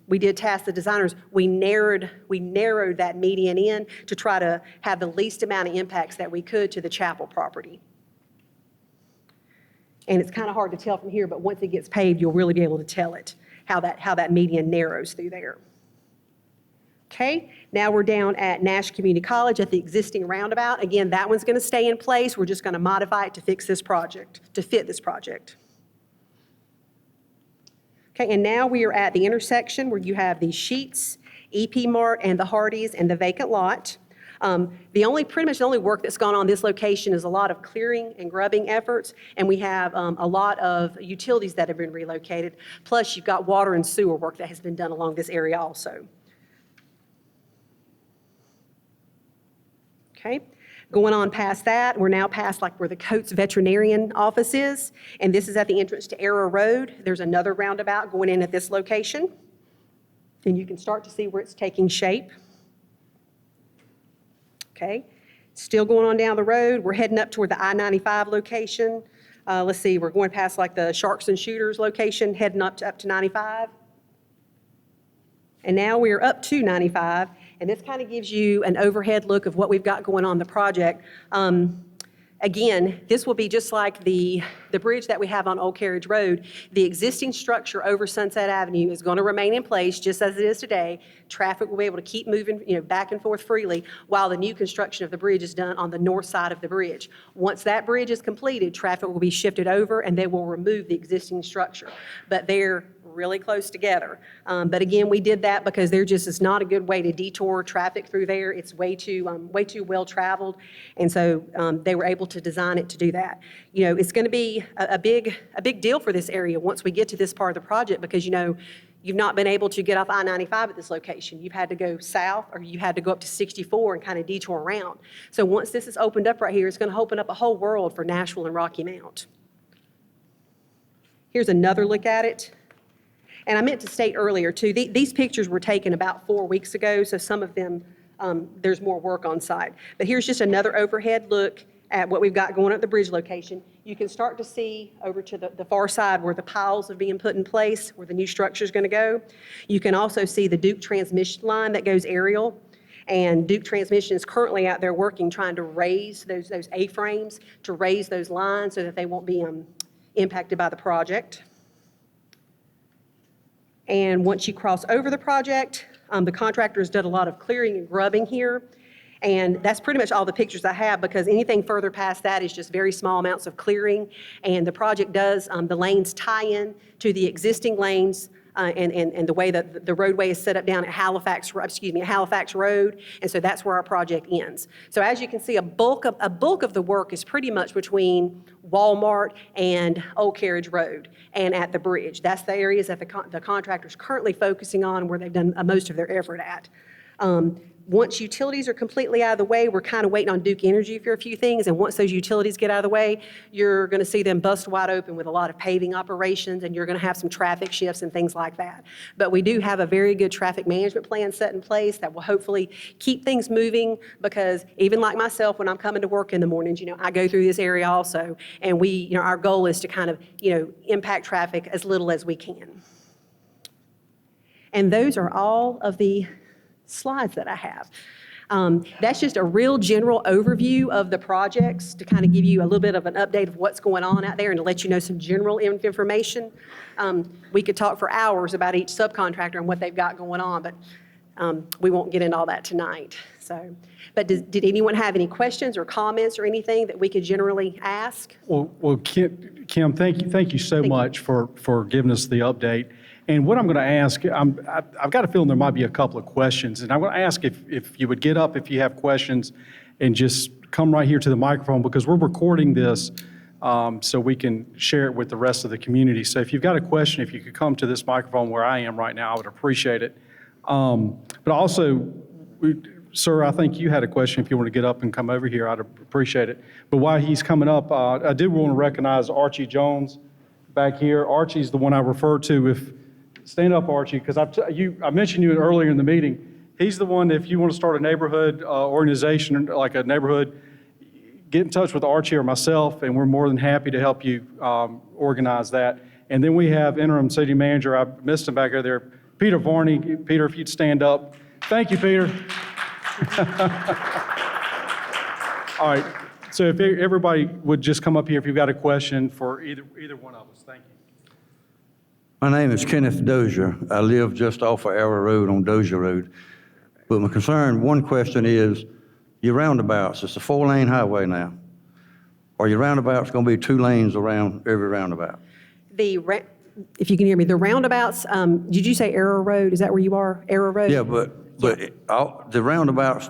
[SPEAKER 3] we did task the designers, we narrowed that median in to try to have the least amount of impacts that we could to the chapel property. And it's kind of hard to tell from here, but once it gets paved, you'll really be able to tell it, how that median narrows through there. Okay, now we're down at Nash Community College at the existing roundabout. Again, that one's going to stay in place. We're just going to modify it to fit this project. Okay, and now we are at the intersection where you have the Sheets, EP Mart, and the Hardys, and the vacant lot. Pretty much the only work that's gone on this location is a lot of clearing and grubbing efforts, and we have a lot of utilities that have been relocated. Plus, you've got water and sewer work that has been done along this area also. Okay, going on past that, we're now past where the Coates Veterinarian office is, and this is at the entrance to Arrow Road. There's another roundabout going in at this location, and you can start to see where it's taking shape. Okay? Still going on down the road, we're heading up toward the I-95 location. Let's see, we're going past like the Sharks and Shooters location, heading up to 95. And now we're up to 95, and this kind of gives you an overhead look of what we've got going on in the project. Again, this will be just like the bridge that we have on Old Carriage Road. The existing structure over Sunset Avenue is going to remain in place just as it is today. Traffic will be able to keep moving, back and forth freely while the new construction of the bridge is done on the north side of the bridge. Once that bridge is completed, traffic will be shifted over and they will remove the existing structure. But they're really close together. But again, we did that because there just is not a good way to detour traffic through there. It's way too well traveled. And so they were able to design it to do that. It's going to be a big deal for this area once we get to this part of the project because, you've not been able to get off I-95 at this location. You've had to go south or you had to go up to 64 and kind of detour around. So once this is opened up right here, it's going to open up a whole world for Nashville and Rocky Mount. Here's another look at it. And I meant to state earlier, too, these pictures were taken about 4 weeks ago, so some of them, there's more work on site. But here's just another overhead look at what we've got going at the bridge location. You can start to see over to the far side where the piles are being put in place, where the new structure is going to go. You can also see the Duke transmission line that goes aerial. And Duke Transmission is currently out there working, trying to raise those A-frames, to raise those lines so that they won't be impacted by the project. And once you cross over the project, the contractor has done a lot of clearing and grubbing here. And that's pretty much all the pictures I have because anything further past that is just very small amounts of clearing. And the project does, the lanes tie in to the existing lanes and the way that the roadway is set up down at Halifax Road. And so that's where our project ends. So as you can see, a bulk of the work is pretty much between Walmart and Old Carriage Road and at the bridge. That's the areas that the contractor's currently focusing on where they've done most of their effort at. Once utilities are completely out of the way, we're kind of waiting on Duke Energy for a few things, and once those utilities get out of the way, you're going to see them bust wide open with a lot of paving operations, and you're going to have some traffic shifts and things like that. But we do have a very good traffic management plan set in place that will hopefully keep things moving, because even like myself, when I'm coming to work in the mornings, I go through this area also, and our goal is to kind of, impact traffic as little as we can. And those are all of the slides that I have. That's just a real general overview of the projects to kind of give you a little bit of an update of what's going on out there and to let you know some general information. We could talk for hours about each subcontractor and what they've got going on, but we won't get into all that tonight. But did anyone have any questions or comments or anything that we could generally ask?
[SPEAKER 1] Well, Kim, thank you so much for giving us the update. And what I'm going to ask, I've got a feeling there might be a couple of questions, and I'm going to ask if you would get up if you have questions and just come right here to the microphone, because we're recording this so we can share it with the rest of the community. So if you've got a question, if you could come to this microphone where I am right now, I would appreciate it. But also, sir, I think you had a question. If you want to get up and come over here, I'd appreciate it. But while he's coming up, I did want to recognize Archie Jones back here. Archie's the one I referred to. Stand up, Archie, because I mentioned you earlier in the meeting. He's the one, if you want to start a neighborhood organization, like a neighborhood, get in touch with Archie or myself, and we're more than happy to help you organize that. And then we have interim city manager, I missed him back there, Peter Varney. Peter, if you'd stand up. Thank you, Peter. All right, so if everybody would just come up here if you've got a question for either one of us. Thank you.
[SPEAKER 4] My name is Kenneth Dozier. I live just off of Arrow Road on Dozier Road. But my concern, one question is, your roundabouts, it's a 4-lane highway now. Are your roundabouts going to be 2 lanes around every roundabout?
[SPEAKER 3] If you can hear me, the roundabouts, did you say Arrow Road? Is that where you are, Arrow Road?
[SPEAKER 4] Yeah, but the roundabouts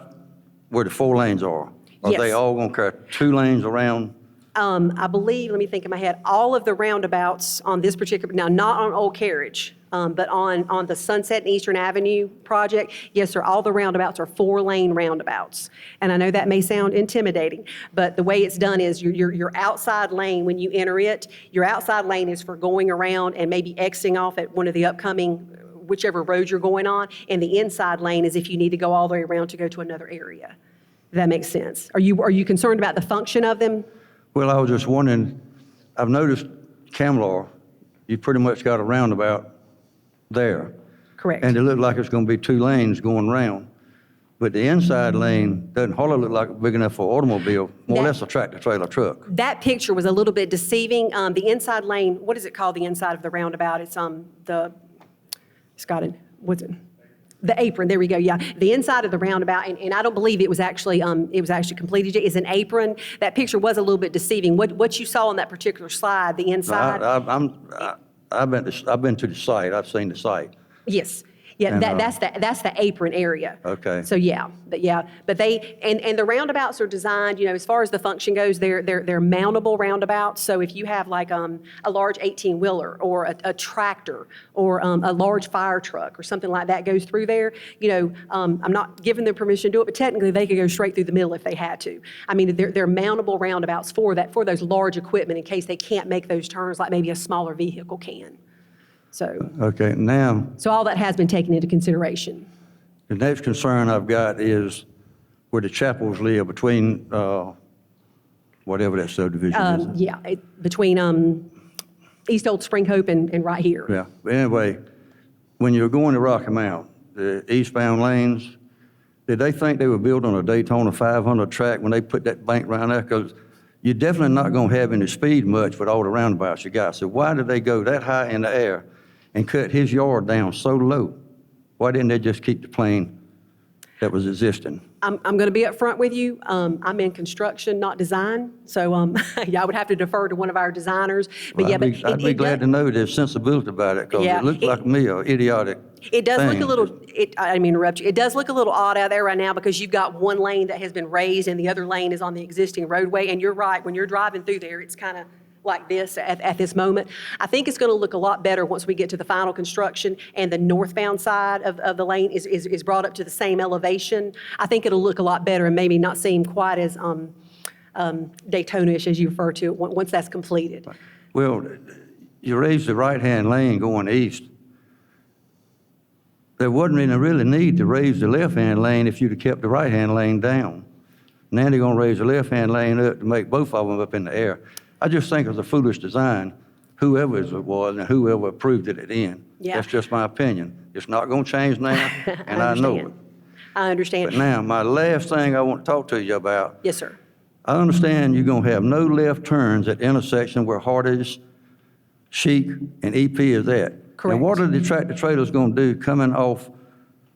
[SPEAKER 4] where the 4 lanes are
[SPEAKER 3] Yes.
[SPEAKER 4] they all going to carry 2 lanes around?
[SPEAKER 3] I believe, let me think in my head, all of the roundabouts on this particular, now not on Old Carriage, but on the Sunset and Eastern Avenue project, yes, sir, all the roundabouts are 4-lane roundabouts. And I know that may sound intimidating, but the way it's done is your outside lane, when you enter it, your outside lane is for going around and maybe exiting off at one of the upcoming, whichever road you're going on, and the inside lane is if you need to go all the way around to go to another area. That makes sense. Are you concerned about the function of them?
[SPEAKER 4] Well, I was just wondering, I've noticed Camlar, you pretty much got a roundabout there.
[SPEAKER 3] Correct.
[SPEAKER 4] And it looked like it's going to be 2 lanes going round. But the inside lane doesn't hardly look like big enough for automobile, more or less a tractor-trailer truck.
[SPEAKER 3] That picture was a little bit deceiving. The inside lane, what is it called, the inside of the roundabout? It's what's it? The apron, there we go, yeah. The inside of the roundabout, and I don't believe it was actually completed yet, is an apron. That picture was a little bit deceiving. What you saw on that particular slide, the inside?
[SPEAKER 4] I've been to the site, I've seen the site.
[SPEAKER 3] Yes. Yeah,
[SPEAKER 4] And,
[SPEAKER 3] that's the apron area.
[SPEAKER 4] Okay.
[SPEAKER 3] So but they and the roundabouts are designed, as far as the function goes, they're mountable roundabouts. So if you have like a large 18-wheeler or a tractor or a large fire truck or something like that goes through there, I'm not giving them permission to do it, but technically they could go straight through the middle if they had to. I mean, they're mountable roundabouts for those large equipment in case they can't make those turns like maybe a smaller vehicle can. So.
[SPEAKER 4] Okay, now,
[SPEAKER 3] So all that has been taken into consideration.
[SPEAKER 4] the next concern I've got is where the chapels live between, whatever that subdivision is.
[SPEAKER 3] Between East Old Spring Hope and right here.
[SPEAKER 4] Yeah, but anyway, when you're going to Rocky Mount, the eastbound lanes, did they think they were building a Daytona 500 track when they put that bank around there? Because you're definitely not going to have any speed much with all the roundabouts you got. So why did they go that high in the air and cut his yard down so low? Why didn't they just keep the plane that was existing?
[SPEAKER 3] I'm going to be upfront with you. I'm in construction, not design. So I would have to defer to one of our designers. But
[SPEAKER 4] Well, I'd be glad to know there's sensibility about it, because
[SPEAKER 3] Yeah,
[SPEAKER 4] it looks like me, an idiotic
[SPEAKER 3] It does look
[SPEAKER 4] thing.
[SPEAKER 3] a little, I didn't mean to interrupt you. It does look a little odd out there right now because you've got one lane that has been raised and the other lane is on the existing roadway. And you're right, when you're driving through there, it's kind of like this at this moment. I think it's going to look a lot better once we get to the final construction and the northbound side of the lane is brought up to the same elevation. I think it'll look a lot better and maybe not seem quite as Daytona-ish as you refer to it once that's completed.
[SPEAKER 4] Well, you raised the right-hand lane going east. There wasn't any really need to raise the left-hand lane if you'd have kept the right-hand lane down. Now they're going to raise the left-hand lane up to make both of them up in the air. I just think it was a foolish design, whoever it was and whoever approved it in.
[SPEAKER 3] Yeah.
[SPEAKER 4] That's just my opinion. It's not going to change now, and I know it.
[SPEAKER 3] I understand.
[SPEAKER 4] But now, my last thing I want to talk to you about,
[SPEAKER 3] Yes, sir.
[SPEAKER 4] I understand you're going to have no left turns at the intersection where Hardee's, Chic, and EP is at.
[SPEAKER 3] Correct.
[SPEAKER 4] And what are the tractor trailers going to do coming off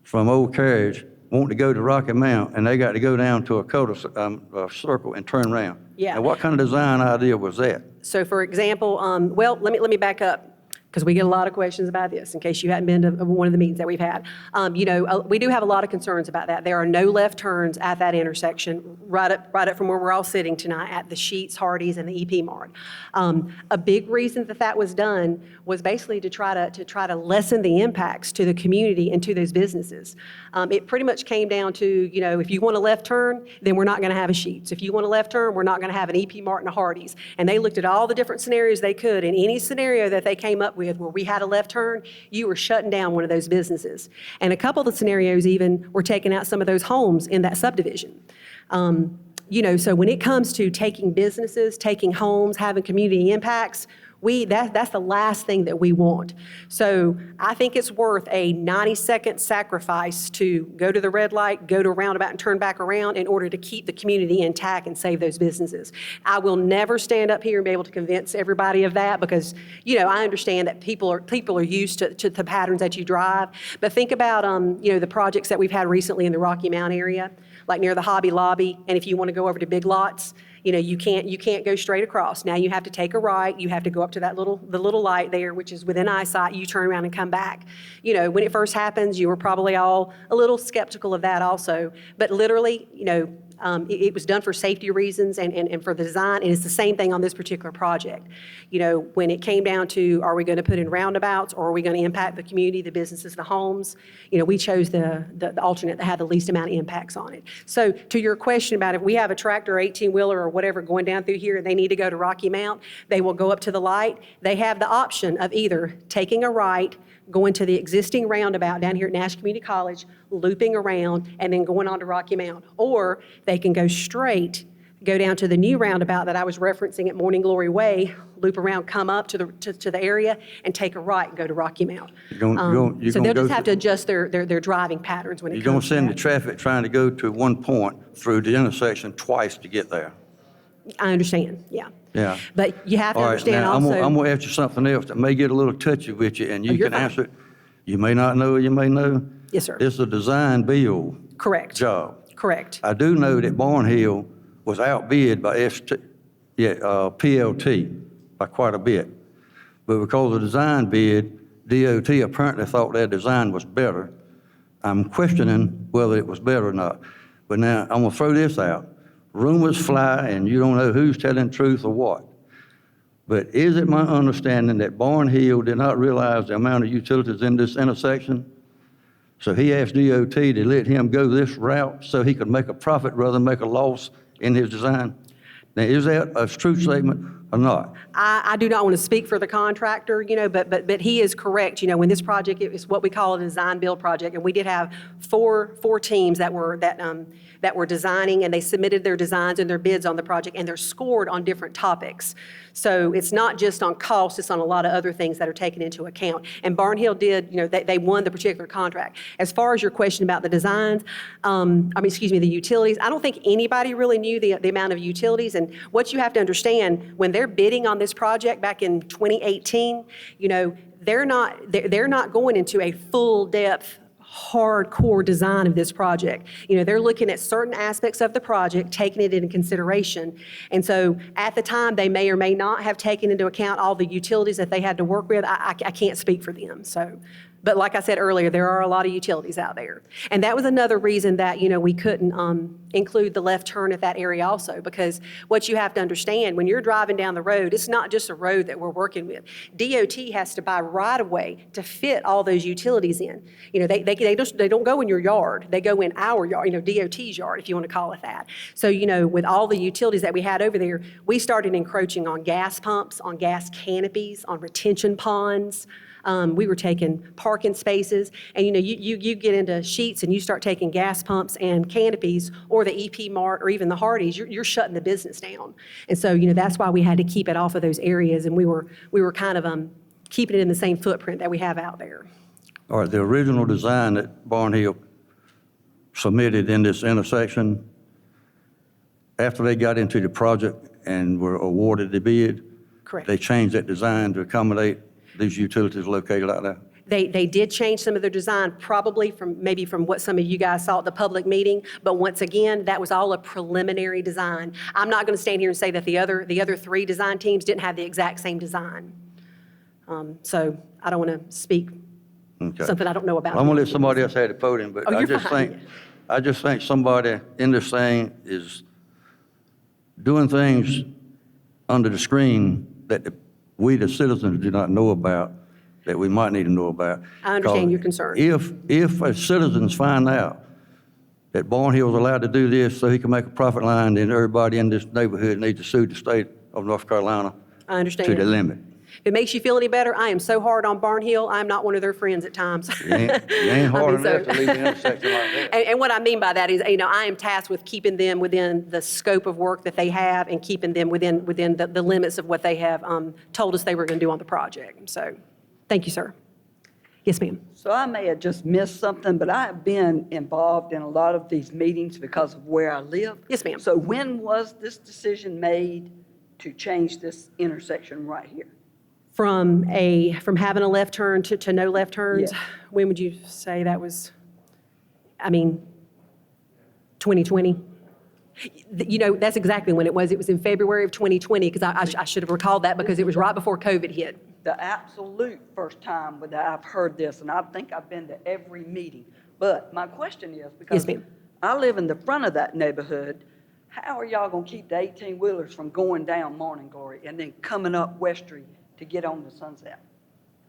[SPEAKER 4] from Old Carriage, wanting to go to Rocky Mount, and they got to go down to a circle and turn around?
[SPEAKER 3] Yeah.
[SPEAKER 4] And what kind of design idea was that?
[SPEAKER 3] So for example, well, let me back up because we get a lot of questions about this in case you hadn't been to one of the meetings that we've had. We do have a lot of concerns about that. There are no left turns at that intersection, right up from where we're all sitting tonight at the Sheetz, Hardee's, and the EP Mart. A big reason that was done was basically to try to lessen the impacts to the community and to those businesses. It pretty much came down to, if you want a left turn, then we're not going to have a Sheetz. If you want a left turn, we're not going to have an EP Mart and a Hardee's. And they looked at all the different scenarios they could, and any scenario that they came up with where we had a left turn, you were shutting down one of those businesses. And a couple of the scenarios even were taking out some of those homes in that subdivision. So when it comes to taking businesses, taking homes, having community impacts, that's the last thing that we want. So I think it's worth a 90-second sacrifice to go to the red light, go to a roundabout and turn back around in order to keep the community intact and save those businesses. I will never stand up here and be able to convince everybody of that because, I understand that people are used to the patterns that you drive. But think about, the projects that we've had recently in the Rocky Mount area, like near the Hobby Lobby, and if you want to go over to Big Lots, you can't go straight across. Now you have to take a right. You have to go up to the little light there, which is within eyesight. You turn around and come back. When it first happens, you were probably all a little skeptical of that also. But literally, it was done for safety reasons and for the design, and it's the same thing on this particular project. When it came down to, are we going to put in roundabouts or are we going to impact the community, the businesses, the homes, we chose the alternate that had the least amount of impacts on it. So to your question about if we have a tractor or 18-wheeler or whatever going down through here and they need to go to Rocky Mount, they will go up to the light. They have the option of either taking a right, going to the existing roundabout down here at Nash Community College, looping around, and then going on to Rocky Mount. Or they can go straight, go down to the new roundabout that I was referencing at Morning Glory Way, loop around, come up to the area, and take a right and go to Rocky Mount.
[SPEAKER 4] You're gonna
[SPEAKER 3] So they'll
[SPEAKER 4] go
[SPEAKER 3] just have to
[SPEAKER 4] through-
[SPEAKER 3] adjust their driving patterns when it
[SPEAKER 4] You're going
[SPEAKER 3] comes
[SPEAKER 4] to
[SPEAKER 3] to
[SPEAKER 4] send the
[SPEAKER 3] that.
[SPEAKER 4] traffic trying to go to one point through the intersection twice to get there.
[SPEAKER 3] I understand, yeah.
[SPEAKER 4] Yeah.
[SPEAKER 3] But you have to
[SPEAKER 4] All right,
[SPEAKER 3] understand
[SPEAKER 4] now, I'm
[SPEAKER 3] also.
[SPEAKER 4] going to ask you something else that may get a little touchy with you, and you
[SPEAKER 3] you're
[SPEAKER 4] can
[SPEAKER 3] fine.
[SPEAKER 4] answer it. You may not know, you may know.
[SPEAKER 3] Yes, sir.
[SPEAKER 4] It's a design build
[SPEAKER 3] Correct.
[SPEAKER 4] job.
[SPEAKER 3] Correct.
[SPEAKER 4] I do know that Barnhill was outbid by PLT by quite a bit. But because of the design bid, DOT apparently thought their design was better. I'm questioning whether it was better or not. But now, I'm going to throw this out. Rumors fly, and you don't know who's telling truth or what. But is it my understanding that Barnhill did not realize the amount of utilities in this intersection? So he asked DOT to let him go this route so he could make a profit rather than make a loss in his design? Now, is that a true statement or not?
[SPEAKER 3] I do not want to speak for the contractor, but he is correct. When this project is what we call a design build project, and we did have four teams that were designing, and they submitted their designs and their bids on the project, and they're scored on different topics. So it's not just on cost, it's on a lot of other things that are taken into account. And Barnhill did, they won the particular contract. As far as your question about the designs, the utilities, I don't think anybody really knew the amount of utilities. And what you have to understand, when they're bidding on this project back in 2018, they're not going into a full depth hardcore design of this project. They're looking at certain aspects of the project, taking it into consideration. And so at the time, they may or may not have taken into account all the utilities that they had to work with. I can't speak for them. But like I said earlier, there are a lot of utilities out there. And that was another reason that, we couldn't include the left turn at that area also, because what you have to understand, when you're driving down the road, it's not just a road that we're working with. DOT has to buy right-of-way to fit all those utilities in. They don't go in your yard. They go in our yard, DOT's yard, if you want to call it that. So, with all the utilities that we had over there, we started encroaching on gas pumps, on gas canopies, on retention ponds. We were taking parking spaces, and you get into Sheets and you start taking gas pumps and canopies, or the EP Mart, or even the Hardee's, you're shutting the business down. And so that's why we had to keep it off of those areas, and we were kind of keeping it in the same footprint that we have out there.
[SPEAKER 4] All right, the original design that Barnhill submitted in this intersection, after they got into the project and were awarded the bid,
[SPEAKER 3] Correct.
[SPEAKER 4] they changed that design to accommodate these utilities located out there?
[SPEAKER 3] They did change some of their design, probably from what some of you guys saw at the public meeting, but once again, that was all a preliminary design. I'm not going to stand here and say that the other three design teams didn't have the exact same design. So I don't want to speak
[SPEAKER 4] Okay.
[SPEAKER 3] something I don't know about.
[SPEAKER 4] I'm gonna let somebody else have the podium, but
[SPEAKER 3] Oh,
[SPEAKER 4] I
[SPEAKER 3] you're
[SPEAKER 4] just
[SPEAKER 3] fine.
[SPEAKER 4] think somebody in this thing is doing things under the screen that we, the citizens, do not know about, that we might need to know about.
[SPEAKER 3] I understand your
[SPEAKER 4] Because
[SPEAKER 3] concern.
[SPEAKER 4] If as citizens find out that Barnhill is allowed to do this so he can make a profit line, then everybody in this neighborhood needs to sue the state of North Carolina
[SPEAKER 3] I understand.
[SPEAKER 4] to the limit.
[SPEAKER 3] If it makes you feel any better, I am so hard on Barnhill, I'm not one of their friends at times.
[SPEAKER 4] You ain't hard
[SPEAKER 3] so-
[SPEAKER 4] enough to leave the intersection like that.
[SPEAKER 3] And what I mean by that is, I am tasked with keeping them within the scope of work that they have and keeping them within the limits of what they have told us they were going to do on the project. So, thank you, sir. Yes, ma'am.
[SPEAKER 5] So I may have just missed something, but I have been involved in a lot of these meetings because of where I live.
[SPEAKER 3] Yes, ma'am.
[SPEAKER 5] So when was this decision made to change this intersection right here?
[SPEAKER 3] From having a left turn to no left turns,
[SPEAKER 5] Yes.
[SPEAKER 3] when would you say that was? 2020? That's exactly when it was. It was in February of 2020, because I should have recalled that because it was right before COVID hit.
[SPEAKER 5] The absolute first time that I've heard this, and I think I've been to every meeting. But my question is, because
[SPEAKER 3] ma'am.
[SPEAKER 5] I live in the front of that neighborhood, how are y'all gonna keep the 18-wheelers from going down Morning Glory and then coming up West Street to get on the Sunset?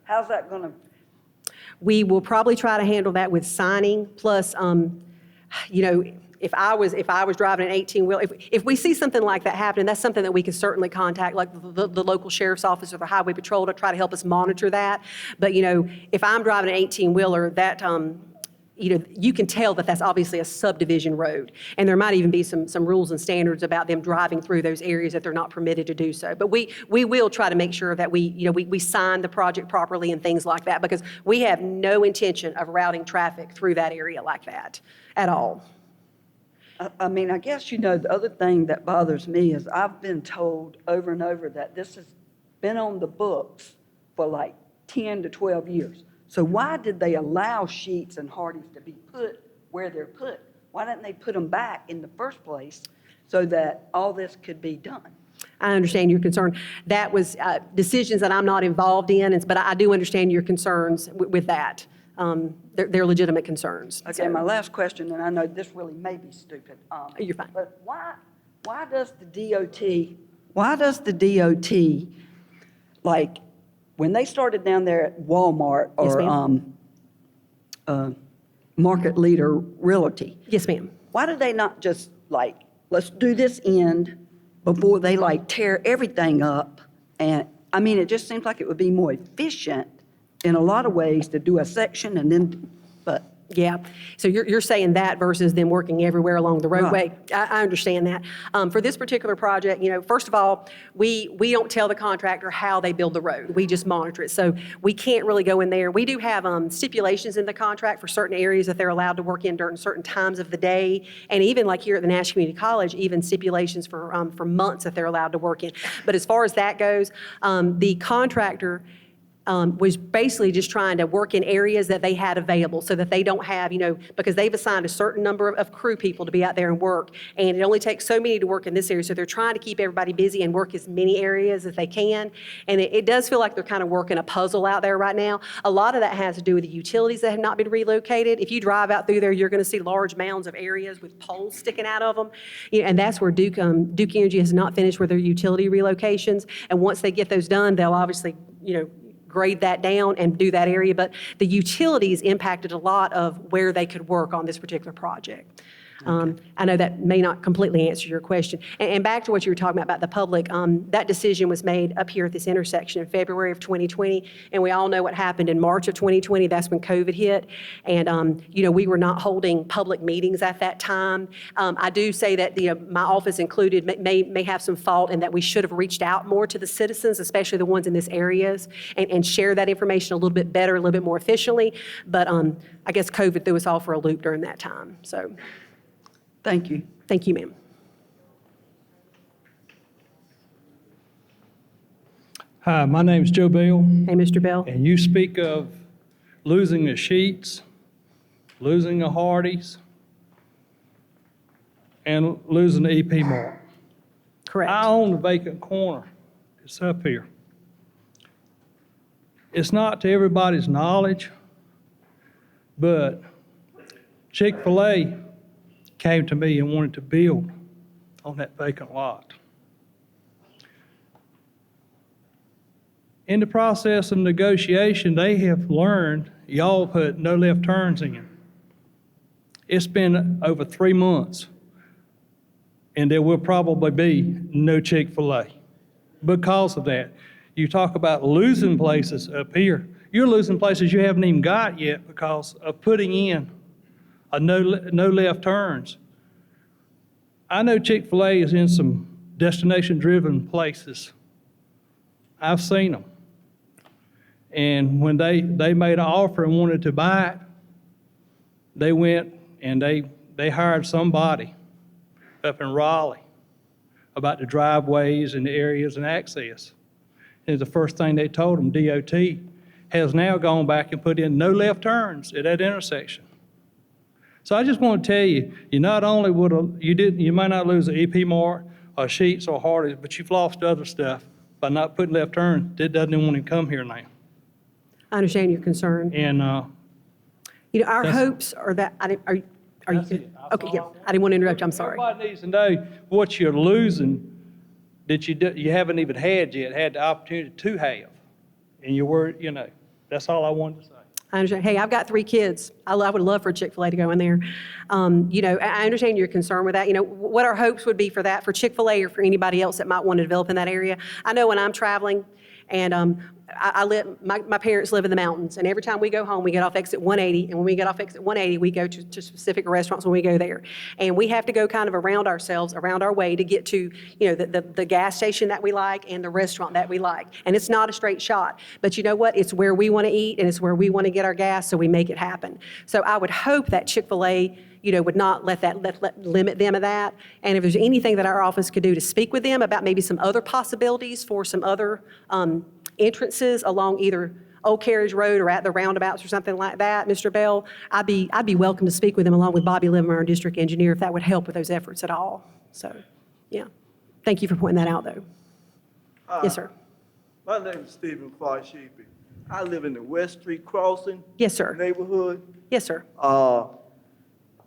[SPEAKER 5] How's that gonna?
[SPEAKER 3] We will probably try to handle that with signing, plus, if I was driving an 18-wheel, if we see something like that happening, that's something that we could certainly contact, like the local sheriff's office or the highway patrol to try to help us monitor that. But, you know, if I'm driving an 18-wheeler, that, you know, you can tell that that's obviously a subdivision road. And there might even be some rules and standards about them driving through those areas that they're not permitted to do so. But we will try to make sure that we sign the project properly and things like that, because we have no intention of routing traffic through that area like that at all.
[SPEAKER 5] I mean, I guess, you know, the other thing that bothers me is I've been told over and over that this has been on the books for like 10 to 12 years. So why did they allow Sheets and Hardee's to be put where they're put? Why didn't they put them back in the first place so that all this could be done?
[SPEAKER 3] I understand your concern. That was decisions that I'm not involved in, but I do understand your concerns with that. They're legitimate concerns.
[SPEAKER 5] Okay, my last question, and I know this really may be stupid.
[SPEAKER 3] You're fine.
[SPEAKER 5] But why does the DOT, like, when they started down there at Walmart
[SPEAKER 3] Yes,
[SPEAKER 5] or Market Leader Realty,
[SPEAKER 3] Yes, ma'am.
[SPEAKER 5] why did they not just like, let's do this end before they like tear everything up? And I mean, it just seems like it would be more efficient in a lot of ways to do a section and then, but.
[SPEAKER 3] Yeah, so you're saying that versus them working everywhere along the roadway.
[SPEAKER 5] Right.
[SPEAKER 3] I understand that. For this particular project, you know, first of all, we don't tell the contractor how they build the road. We just monitor it. So we can't really go in there. We do have stipulations in the contract for certain areas that they're allowed to work in during certain times of the day. And even like here at the Nash Community College, even stipulations for months that they're allowed to work in. But as far as that goes, the contractor was basically just trying to work in areas that they had available so that they don't have, you know, because they've assigned a certain number of crew people to be out there and work, and it only takes so many to work in this area, so they're trying to keep everybody busy and work as many areas as they can, and it does feel like they're kind of working a puzzle out there right now. A lot of that has to do with the utilities that have not been relocated. If you drive out through there, you're going to see large mounds of areas with poles sticking out of them, you know, and that's where Duke Energy has not finished with their utility relocations, and once they get those done, they'll obviously, you know, grade that down and do that area, but the utilities impacted a lot of where they could work on this particular project. I know that may not completely answer your question. And back to what you were talking about the public, that decision was made up here at this intersection in February of 2020, and we all know what happened in March of 2020. That's when COVID hit, and you know, we were not holding public meetings at that time. I do say that my office included may have some fault in that we should have reached out more to the citizens, especially the ones in this areas, and share that information a little bit better, a little bit more efficiently. But I guess COVID threw us all for a loop during that time. So.
[SPEAKER 5] Thank you.
[SPEAKER 3] Thank you, ma'am.
[SPEAKER 6] Hi, my name's Joe Bell,
[SPEAKER 3] Hey, Mr. Bell.
[SPEAKER 6] and you speak of losing the Sheets, losing the Hardee's, and losing the EP Mark.
[SPEAKER 3] Correct.
[SPEAKER 6] I own the vacant corner. It's up here. It's not to everybody's knowledge, but Chick-fil-A came to me and wanted to build on that vacant lot. In the process of negotiation, they have learned y'all put no left turns in. It's been over 3 months, and there will probably be no Chick-fil-A because of that. You talk about losing places up here. You're losing places you haven't even got yet because of putting in a no left turns. I know Chick-fil-A is in some destination-driven places. I've seen them. And when they made an offer and wanted to buy it, they went and they hired somebody up in Raleigh about the driveways and the areas and access. And the first thing they told them, DOT has now gone back and put in no left turns at that intersection. So I just want to tell you, you not only you might not lose the EP Mart or Sheets or Hardee's, but you've lost other stuff by not putting left turns. That doesn't even want to come here now.
[SPEAKER 3] I understand your concern.
[SPEAKER 6] And
[SPEAKER 3] You know, our
[SPEAKER 6] that's-
[SPEAKER 3] hopes are that, are you,
[SPEAKER 6] That's it.
[SPEAKER 3] okay, yeah, I didn't want to interrupt you, I'm sorry.
[SPEAKER 6] everybody needs to know what you're losing that you haven't even had yet, had the opportunity to have. And you were, you know, that's all I wanted to say.
[SPEAKER 3] I understand. Hey, I've got 3 kids. I would love for Chick-fil-A to go in there. You know, I understand your concern with that. You know, what our hopes would be for that, for Chick-fil-A or for anybody else that might want to develop in that area. I know when I'm traveling, and my parents live in the mountains, and every time we go home, we get off exit 180, and when we get off exit 180, we go to specific restaurants when we go there. And we have to go kind of around ourselves, around our way to get to, you know, the gas station that we like and the restaurant that we like. And it's not a straight shot, but you know what? It's where we want to eat, and it's where we want to get our gas, so we make it happen. So I would hope that Chick-fil-A, you know, would not let limit them of that. And if there's anything that our office could do to speak with them about maybe some other possibilities for some other entrances along either Old Carriage Road or at the roundabouts or something like that, Mr. Bell, I'd be welcome to speak with them along with Bobby Livermore, our district engineer, if that would help with those efforts at all. So, yeah. Thank you for pointing that out, though. Yes, sir.
[SPEAKER 7] My name is Stephen Farsheepy. I live in the West Street Crossing
[SPEAKER 3] Yes, sir.
[SPEAKER 7] neighborhood.
[SPEAKER 3] Yes, sir.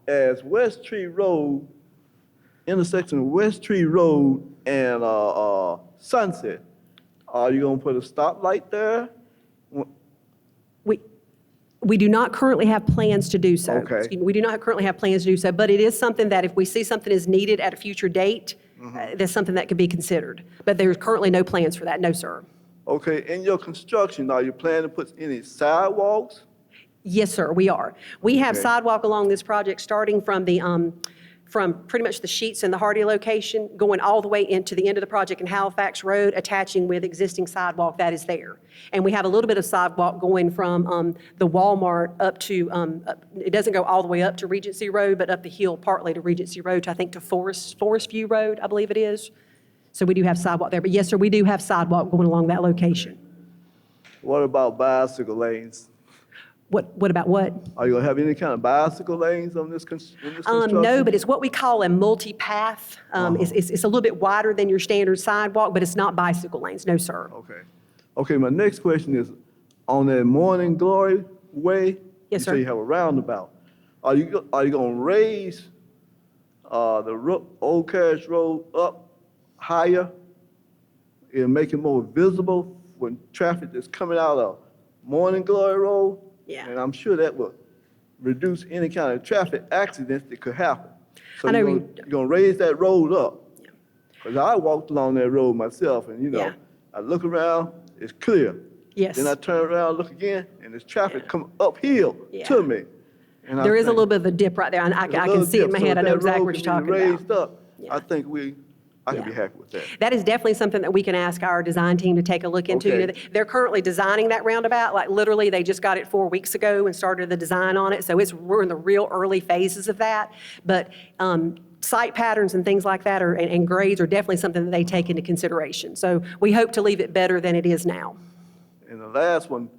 [SPEAKER 7] As West Tree Road, intersection of West Tree Road and Sunset, are you gonna put a stoplight there?
[SPEAKER 3] We do not currently have plans to do so.
[SPEAKER 7] Okay.
[SPEAKER 3] Excuse me, we do not currently have plans to do so, but it is something that if we see something is needed at a future date, that's something that could be considered. But there's currently no plans for that, no, sir.
[SPEAKER 7] Okay, in your construction, are you planning to put any sidewalks?
[SPEAKER 3] Yes, sir, we are. We have
[SPEAKER 7] Okay.
[SPEAKER 3] sidewalk along this project starting from from pretty much the Sheets and the Hardy location, going all the way into the end of the project in Halifax Road, attaching with existing sidewalk that is there. And we have a little bit of sidewalk going from the Walmart up to, it doesn't go all the way up to Regency Road, but up the hill partly to Regency Road, to, I think to Forest View Road, I believe it is. So we do have sidewalk there. But yes, sir, we do have sidewalk going along that location.
[SPEAKER 7] What about bicycle lanes?
[SPEAKER 3] What about what?
[SPEAKER 7] Are you gonna have any kind of bicycle lanes on this in this construction?
[SPEAKER 3] No, but it's what we call a multi-path. It's a little bit wider than your standard sidewalk, but it's not bicycle lanes, no, sir.
[SPEAKER 7] Okay. Okay, my next question is, on that Morning Glory Way?
[SPEAKER 3] Yes,
[SPEAKER 7] You
[SPEAKER 3] sir.
[SPEAKER 7] say you have a roundabout. Are you gonna raise the Old Carriage Road up higher and make it more visible when traffic is coming out of Morning Glory Road?
[SPEAKER 3] Yeah.
[SPEAKER 7] And I'm sure that will reduce any kind of traffic accidents that could happen. So
[SPEAKER 3] I know
[SPEAKER 7] you're gonna raise that road up? Because I walked along that road myself, and
[SPEAKER 3] Yeah.
[SPEAKER 7] I look around, it's clear.
[SPEAKER 3] Yes.
[SPEAKER 7] Then I turn around, look again, and there's traffic coming uphill
[SPEAKER 3] Yeah.
[SPEAKER 7] to me. And I
[SPEAKER 3] There is a
[SPEAKER 7] think,
[SPEAKER 3] little bit of a dip right there, and I
[SPEAKER 7] there's a
[SPEAKER 3] can
[SPEAKER 7] little
[SPEAKER 3] see it in
[SPEAKER 7] dip.
[SPEAKER 3] my
[SPEAKER 7] So
[SPEAKER 3] head.
[SPEAKER 7] if
[SPEAKER 3] I know
[SPEAKER 7] that
[SPEAKER 3] exactly
[SPEAKER 7] road
[SPEAKER 3] what you're
[SPEAKER 7] can be
[SPEAKER 3] talking about.
[SPEAKER 7] raised up,
[SPEAKER 3] Yeah.
[SPEAKER 7] I think I can be
[SPEAKER 3] Yeah.
[SPEAKER 7] happy with that.
[SPEAKER 3] That is definitely something that we can ask our design team to take a look into. You know,
[SPEAKER 7] Okay.
[SPEAKER 3] they're currently designing that roundabout, like literally, they just got it 4 weeks ago and started the design on it, so we're in the real early phases of that. But site patterns and things like that and grades are definitely something that they take into consideration. So we hope to leave it better than it is now.
[SPEAKER 7] And the last one,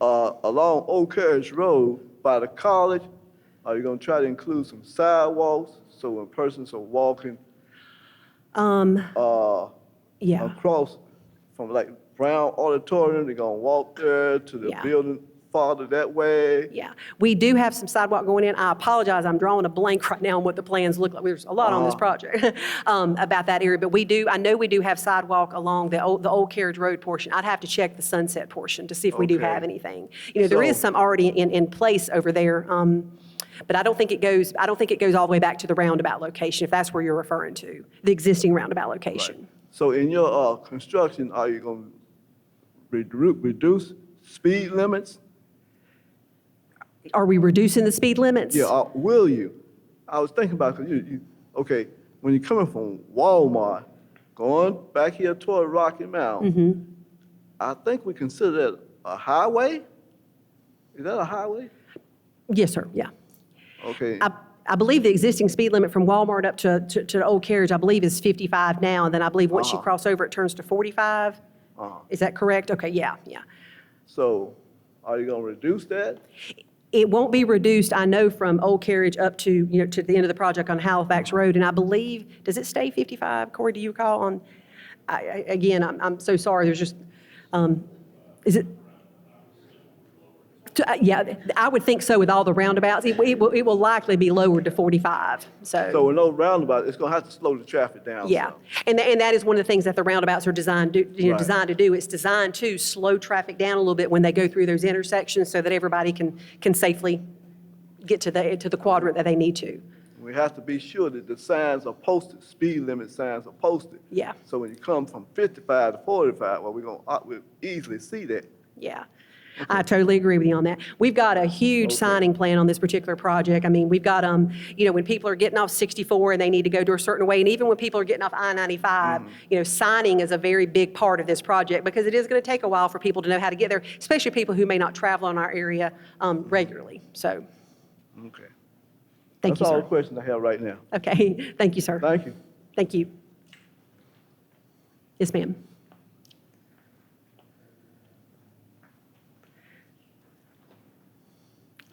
[SPEAKER 7] along Old Carriage Road by the college, are you gonna try to include some sidewalks so when persons are walking
[SPEAKER 3] Yeah.
[SPEAKER 7] across from like Brown Auditorium, they're gonna walk there to the
[SPEAKER 3] Yeah.
[SPEAKER 7] building farther that way?
[SPEAKER 3] Yeah, we do have some sidewalk going in. I apologize, I'm drawing a blank right now on what the plans look like. There's a lot on this project about that area, but I know we do have sidewalk along the old Carriage Road portion. I'd have to check the Sunset portion to see if we do
[SPEAKER 7] Okay.
[SPEAKER 3] have anything. You know, there is
[SPEAKER 7] So-
[SPEAKER 3] some already in place over there, but I don't think it goes all the way back to the roundabout location, if that's where you're referring to, the existing roundabout location.
[SPEAKER 7] So in your construction, are you gonna reduce speed limits?
[SPEAKER 3] Are we reducing the speed limits?
[SPEAKER 7] Yeah, will you? I was thinking about, because okay, when you're coming from Walmart, going back here toward Rocky Mountain, I think we consider that a highway? Is that a highway?
[SPEAKER 3] Yes, sir, yeah.
[SPEAKER 7] Okay,
[SPEAKER 3] I believe the existing speed limit from Walmart up to the Old Carriage, I believe, is 55 now, and then I believe once you cross over, it turns to 45. Is that correct? Okay, yeah.
[SPEAKER 7] so are you gonna reduce that?
[SPEAKER 3] It won't be reduced, I know, from Old Carriage up to, to the end of the project on Halifax Road, and I believe, does it stay 55? Corey, do you recall? Again, I'm so sorry, there's just, is it? Yeah, I would think so with all the roundabouts. It will likely be lowered to 45,
[SPEAKER 7] So with no roundabout, it's gonna have to slow the traffic down
[SPEAKER 3] Yeah,
[SPEAKER 7] some.
[SPEAKER 3] and that is one of the things that the roundabouts are designed to,
[SPEAKER 7] Right.
[SPEAKER 3] designed to do. It's designed to slow traffic down a little bit when they go through those intersections so that everybody can safely get to the quadrant that they need to.
[SPEAKER 7] We have to be sure that the signs are posted, speed limit signs are posted.
[SPEAKER 3] Yeah.
[SPEAKER 7] So when you come from 55 to 45, well, we'll easily see that.
[SPEAKER 3] Yeah, I totally agree with you on that. We've got a huge signing plan on this particular project. I mean, we've got, when people are getting off 64 and they need to go to a certain way, and even when people are getting off I-95, signing is a very big part of this project because it is going to take a while for people to know how to get there, especially people who may not travel in our area regularly. So,
[SPEAKER 7] Okay.
[SPEAKER 3] thank you,
[SPEAKER 7] That's all
[SPEAKER 3] sir.
[SPEAKER 7] the questions I have right now.
[SPEAKER 3] Okay, thank you, sir.
[SPEAKER 7] Thank you.
[SPEAKER 3] Thank you. Yes, ma'am.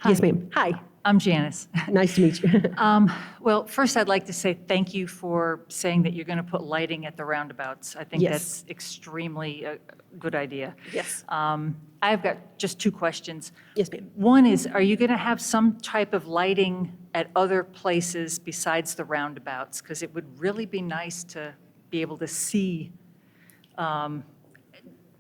[SPEAKER 3] Yes, ma'am. Hi,
[SPEAKER 8] I'm Janice.
[SPEAKER 3] nice to meet you.
[SPEAKER 8] Well, first, I'd like to say thank you for saying that you're going to put lighting at the roundabouts. I think
[SPEAKER 3] Yes.
[SPEAKER 8] that's extremely a good idea.
[SPEAKER 3] Yes.
[SPEAKER 8] I've got just two questions.
[SPEAKER 3] Yes, ma'am.
[SPEAKER 8] One is, are you going to have some type of lighting at other places besides the roundabouts? Because it would really be nice to be able to see, on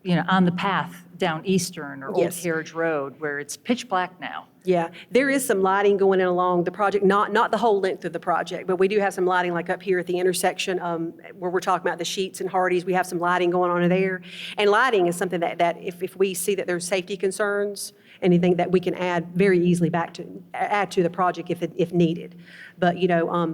[SPEAKER 8] the path down Eastern or Old
[SPEAKER 3] Yes.
[SPEAKER 8] Carriage Road, where it's pitch black now.
[SPEAKER 3] Yeah, there is some lighting going in along the project, not the whole length of the project, but we do have some lighting like up here at the intersection where we're talking about the Sheets and Hardee's. We have some lighting going on there. And lighting is something that if we see that there's safety concerns, anything that we can add very easily add to the project if needed. But,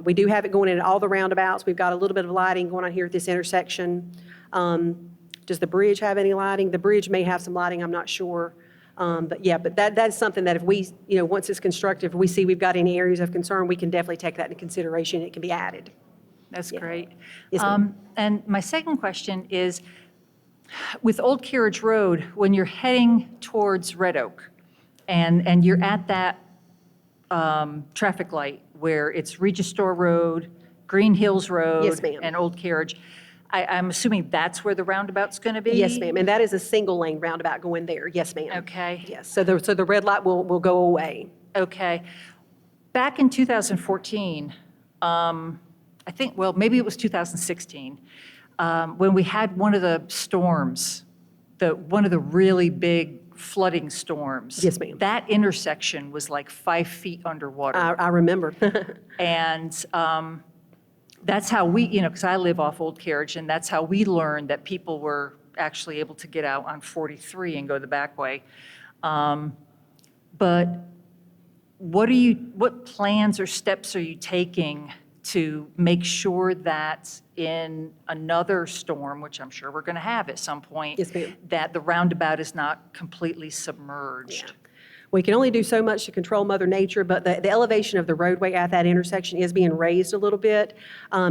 [SPEAKER 3] we do have it going in at all the roundabouts. We've got a little bit of lighting going on here at this intersection. Does the bridge have any lighting? The bridge may have some lighting, I'm not sure. But that's something that if we, once it's constructed, if we see we've got any areas of concern, we can definitely take that into consideration. It can be added.
[SPEAKER 8] That's
[SPEAKER 3] Yeah.
[SPEAKER 8] great.
[SPEAKER 3] Yes, ma'am.
[SPEAKER 8] And my second question is, with Old Carriage Road, when you're heading towards Red Oak, and you're at that traffic light where it's Regis Store Road, Green Hills Road.
[SPEAKER 3] Yes, ma'am.
[SPEAKER 8] And Old Carriage, I'm assuming that's where the roundabout's going to be?
[SPEAKER 3] Yes, ma'am. And that is a single lane roundabout going there. Yes, ma'am.
[SPEAKER 8] Okay.
[SPEAKER 3] Yes, so the red light will go away.
[SPEAKER 8] Okay. Back in 2014, I think, well, maybe it was 2016, when we had one of the storms, one of the really big flooding storms.
[SPEAKER 3] Yes, ma'am.
[SPEAKER 8] That intersection was like 5 feet underwater.
[SPEAKER 3] I remember.
[SPEAKER 8] And that's how we, because I live off Old Carriage, and that's how we learned that people were actually able to get out on 43 and go the back way. But what plans or steps are you taking to make sure that in another storm, which I'm sure we're going to have at some point,
[SPEAKER 3] Yes, ma'am.
[SPEAKER 8] that the roundabout is not completely submerged?
[SPEAKER 3] We can only do so much to control Mother Nature, but the elevation of the roadway at that intersection is being raised a little bit.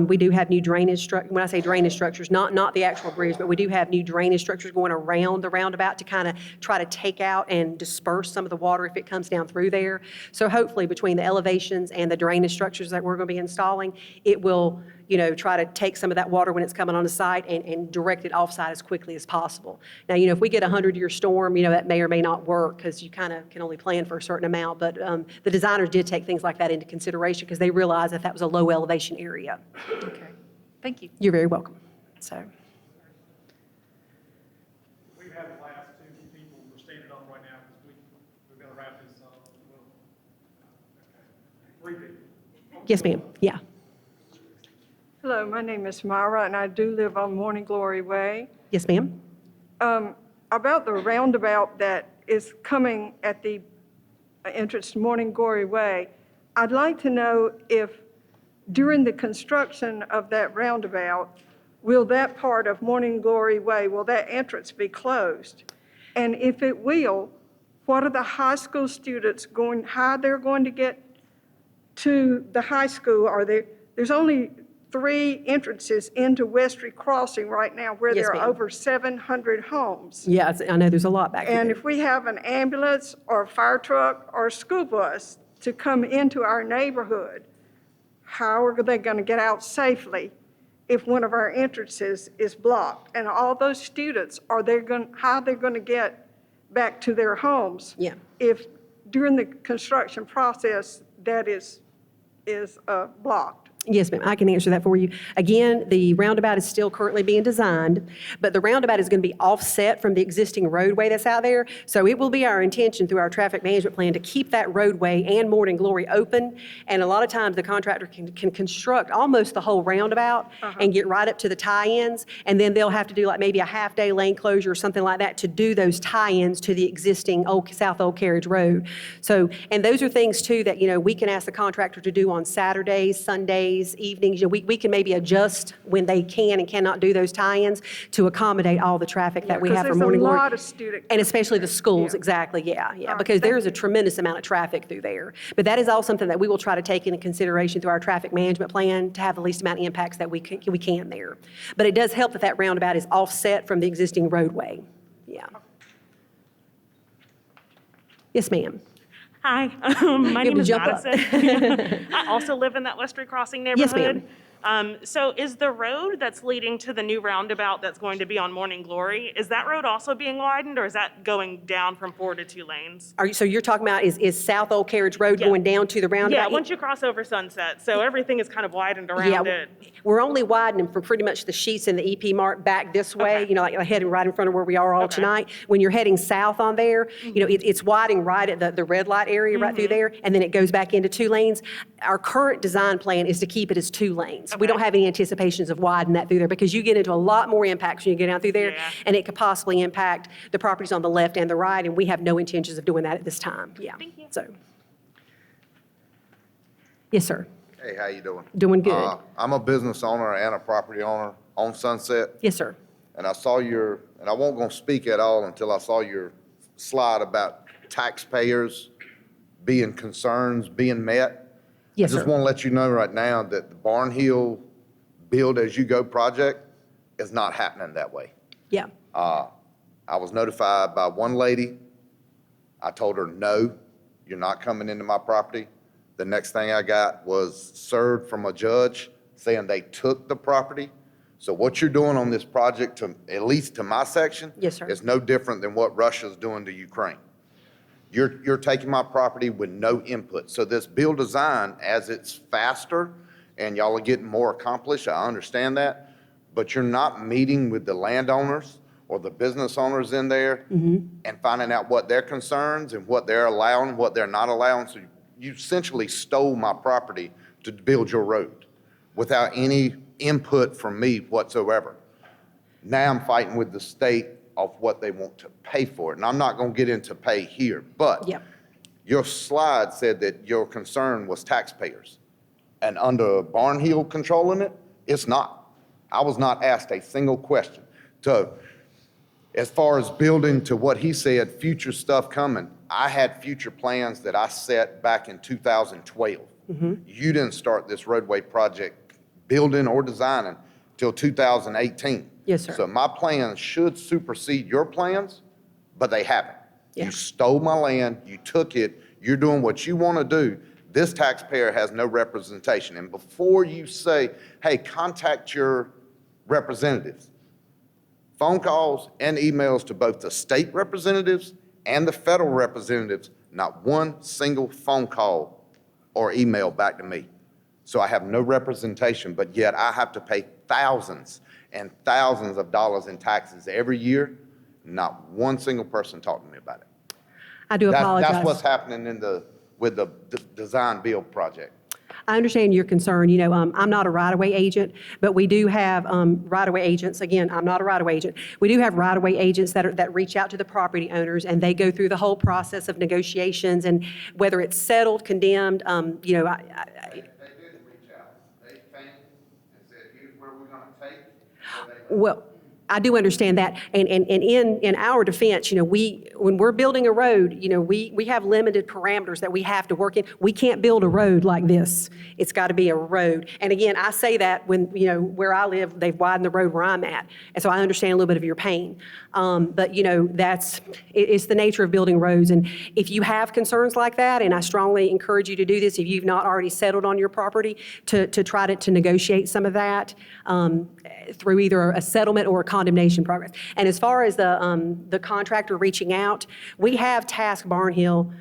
[SPEAKER 3] We do have new drainage when I say drainage structures, not the actual bridge, but we do have new drainage structures going around the roundabout to kind of try to take out and disperse some of the water if it comes down through there. So hopefully between the elevations and the drainage structures that we're going to be installing, it will, try to take some of that water when it's coming on the site and direct it offsite as quickly as possible. Now, if we get a 100-year storm, that may or may not work because you kind of can only plan for a certain amount. But the designers did take things like that into consideration because they realized that was a low elevation area.
[SPEAKER 8] Okay, thank you.
[SPEAKER 3] You're very welcome. So,
[SPEAKER 1] We've had the last two people, we're standing up right now because we've got to wrap this up. Three people.
[SPEAKER 3] yes, ma'am. Yeah.
[SPEAKER 9] Hello, my name is Myra, and I do live on Morning Glory Way.
[SPEAKER 3] Yes, ma'am.
[SPEAKER 9] About the roundabout that is coming at the entrance to Morning Glory Way, I'd like to know if during the construction of that roundabout, will that part of Morning Glory Way, will that entrance be closed? And if it will, what are the high school students how they're going to get to the high school? There's only 3 entrances into Westry Crossing right now where
[SPEAKER 3] Yes,
[SPEAKER 9] there are
[SPEAKER 3] ma'am.
[SPEAKER 9] over 700 homes.
[SPEAKER 3] Yeah, I know there's a lot back
[SPEAKER 9] And
[SPEAKER 3] there.
[SPEAKER 9] if we have an ambulance or a fire truck or a school bus to come into our neighborhood, how are they going to get out safely if one of our entrances is blocked? And all those students, how are they going to get back to their homes.
[SPEAKER 3] Yeah.
[SPEAKER 9] If during the construction process, that is blocked.
[SPEAKER 3] Yes, ma'am, I can answer that for you. Again, the roundabout is still currently being designed, but the roundabout is going to be offset from the existing roadway that's out there. So it will be our intention through our traffic management plan to keep that roadway and Morning Glory open. And a lot of times, the contractor can construct almost the whole roundabout and get right up to the tie-ins, and then they'll have to do like maybe a half-day lane closure or something like that to do those tie-ins to the existing South Old Carriage Road. So, and those are things too that, we can ask the contractor to do on Saturdays, Sundays, evenings. We can maybe adjust when they can and cannot do those tie-ins to accommodate all the traffic that we have for Morning Glory.
[SPEAKER 9] There's a lot of student.
[SPEAKER 3] And especially the schools,
[SPEAKER 9] Yeah.
[SPEAKER 3] Exactly, yeah,
[SPEAKER 9] right,
[SPEAKER 3] because
[SPEAKER 9] thank
[SPEAKER 3] there is a tremendous amount of traffic through there. But that is all something that we will try to take into consideration through our traffic management plan to have the least amount of impacts that we can there. But it does help that that roundabout is offset from the existing roadway, yeah. Yes, ma'am.
[SPEAKER 10] Hi, my
[SPEAKER 3] You
[SPEAKER 10] name
[SPEAKER 3] have
[SPEAKER 10] is
[SPEAKER 3] to jump up.
[SPEAKER 10] Madison. I also live in that West Street Crossing
[SPEAKER 3] Yes,
[SPEAKER 10] neighborhood.
[SPEAKER 3] ma'am.
[SPEAKER 10] So is the road that's leading to the new roundabout that's going to be on Morning Glory, is that road also being widened, or is that going down from 4 to 2 lanes?
[SPEAKER 3] So you're talking about is South Old Carriage Road
[SPEAKER 10] Yeah.
[SPEAKER 3] going down to the roundabout?
[SPEAKER 10] Yeah, once you cross over Sunset, so everything is kind of widened around it.
[SPEAKER 3] We're only widening from pretty much the sheets in the EP Mart back this way,
[SPEAKER 10] Okay.
[SPEAKER 3] like heading right in front of where we are all
[SPEAKER 10] Okay.
[SPEAKER 3] tonight. When you're heading south on there, it's widening right at the red light area right through there, and then it goes back into 2 lanes. Our current design plan is to keep it as 2 lanes. We
[SPEAKER 10] Okay.
[SPEAKER 3] don't have any anticipations of widening that through there because you get into a lot more impacts when you get down through there,
[SPEAKER 10] Yeah.
[SPEAKER 3] and it could possibly impact the properties on the left and the right, and we have no intentions of doing that at this time. Yeah.
[SPEAKER 10] Thank you.
[SPEAKER 3] So, yes, sir.
[SPEAKER 11] Hey, how you doing?
[SPEAKER 3] Doing good.
[SPEAKER 11] I'm a business owner and a property owner on Sunset,
[SPEAKER 3] Yes, sir.
[SPEAKER 11] and I saw and I won't gonna speak at all until I saw your slide about taxpayers being concerns being met.
[SPEAKER 3] Yes,
[SPEAKER 11] I just
[SPEAKER 3] sir.
[SPEAKER 11] want to let you know right now that the Barn Hill Build As You Go project is not happening that way.
[SPEAKER 3] Yeah.
[SPEAKER 11] I was notified by one lady. I told her, no, you're not coming into my property. The next thing I got was served from a judge saying they took the property. So what you're doing on this project, at least to my section,
[SPEAKER 3] Yes, sir.
[SPEAKER 11] is no different than what Russia's doing to Ukraine. You're taking my property with no input. So this build design, as it's faster and y'all are getting more accomplished, I understand that, but you're not meeting with the landowners or the business owners in there and finding out what their concerns and what they're allowing, what they're not allowing. So you essentially stole my property to build your road without any input from me whatsoever. Now I'm fighting with the state of what they want to pay for it. And I'm not going to get into pay here, but
[SPEAKER 3] Yep.
[SPEAKER 11] your slide said that your concern was taxpayers. And under Barn Hill controlling it, it's not. I was not asked a single question. As far as building to what he said, future stuff coming, I had future plans that I set back in 2012. You didn't start this roadway project building or designing till 2018.
[SPEAKER 3] Yes, sir.
[SPEAKER 11] So my plans should supersede your plans, but they haven't.
[SPEAKER 3] Yeah.
[SPEAKER 11] You stole my land, you took it, you're doing what you want to do. This taxpayer has no representation. And before you say, hey, contact your representatives, phone calls and emails to both the state representatives and the federal representatives, not one single phone call or email back to me. So I have no representation, but yet I have to pay thousands and thousands of dollars in taxes every year. Not one single person talked to me about it.
[SPEAKER 3] I do apologize.
[SPEAKER 11] That's what's happening with the design build project.
[SPEAKER 3] I understand your concern. I'm not a right-of-way agent, but we do have right-of-way agents. Again, I'm not a right-of-way agent. We do have right-of-way agents that reach out to the property owners, and they go through the whole process of negotiations, and whether it's settled, condemned,
[SPEAKER 11] They didn't reach out. They came and said, here's where we're gonna take.
[SPEAKER 3] well, I do understand that, and in our defense, when we're building a road, we have limited parameters that we have to work in. We can't build a road like this. It's got to be a road. And again, I say that when, where I live, they've widened the road where I'm at, and so I understand a little bit of your pain. But it's the nature of building roads, and if you have concerns like that, and I strongly encourage you to do this if you've not already settled on your property, to try to negotiate some of that through either a settlement or a condemnation progress. And as far as the contractor reaching out, we have tasked Barnhill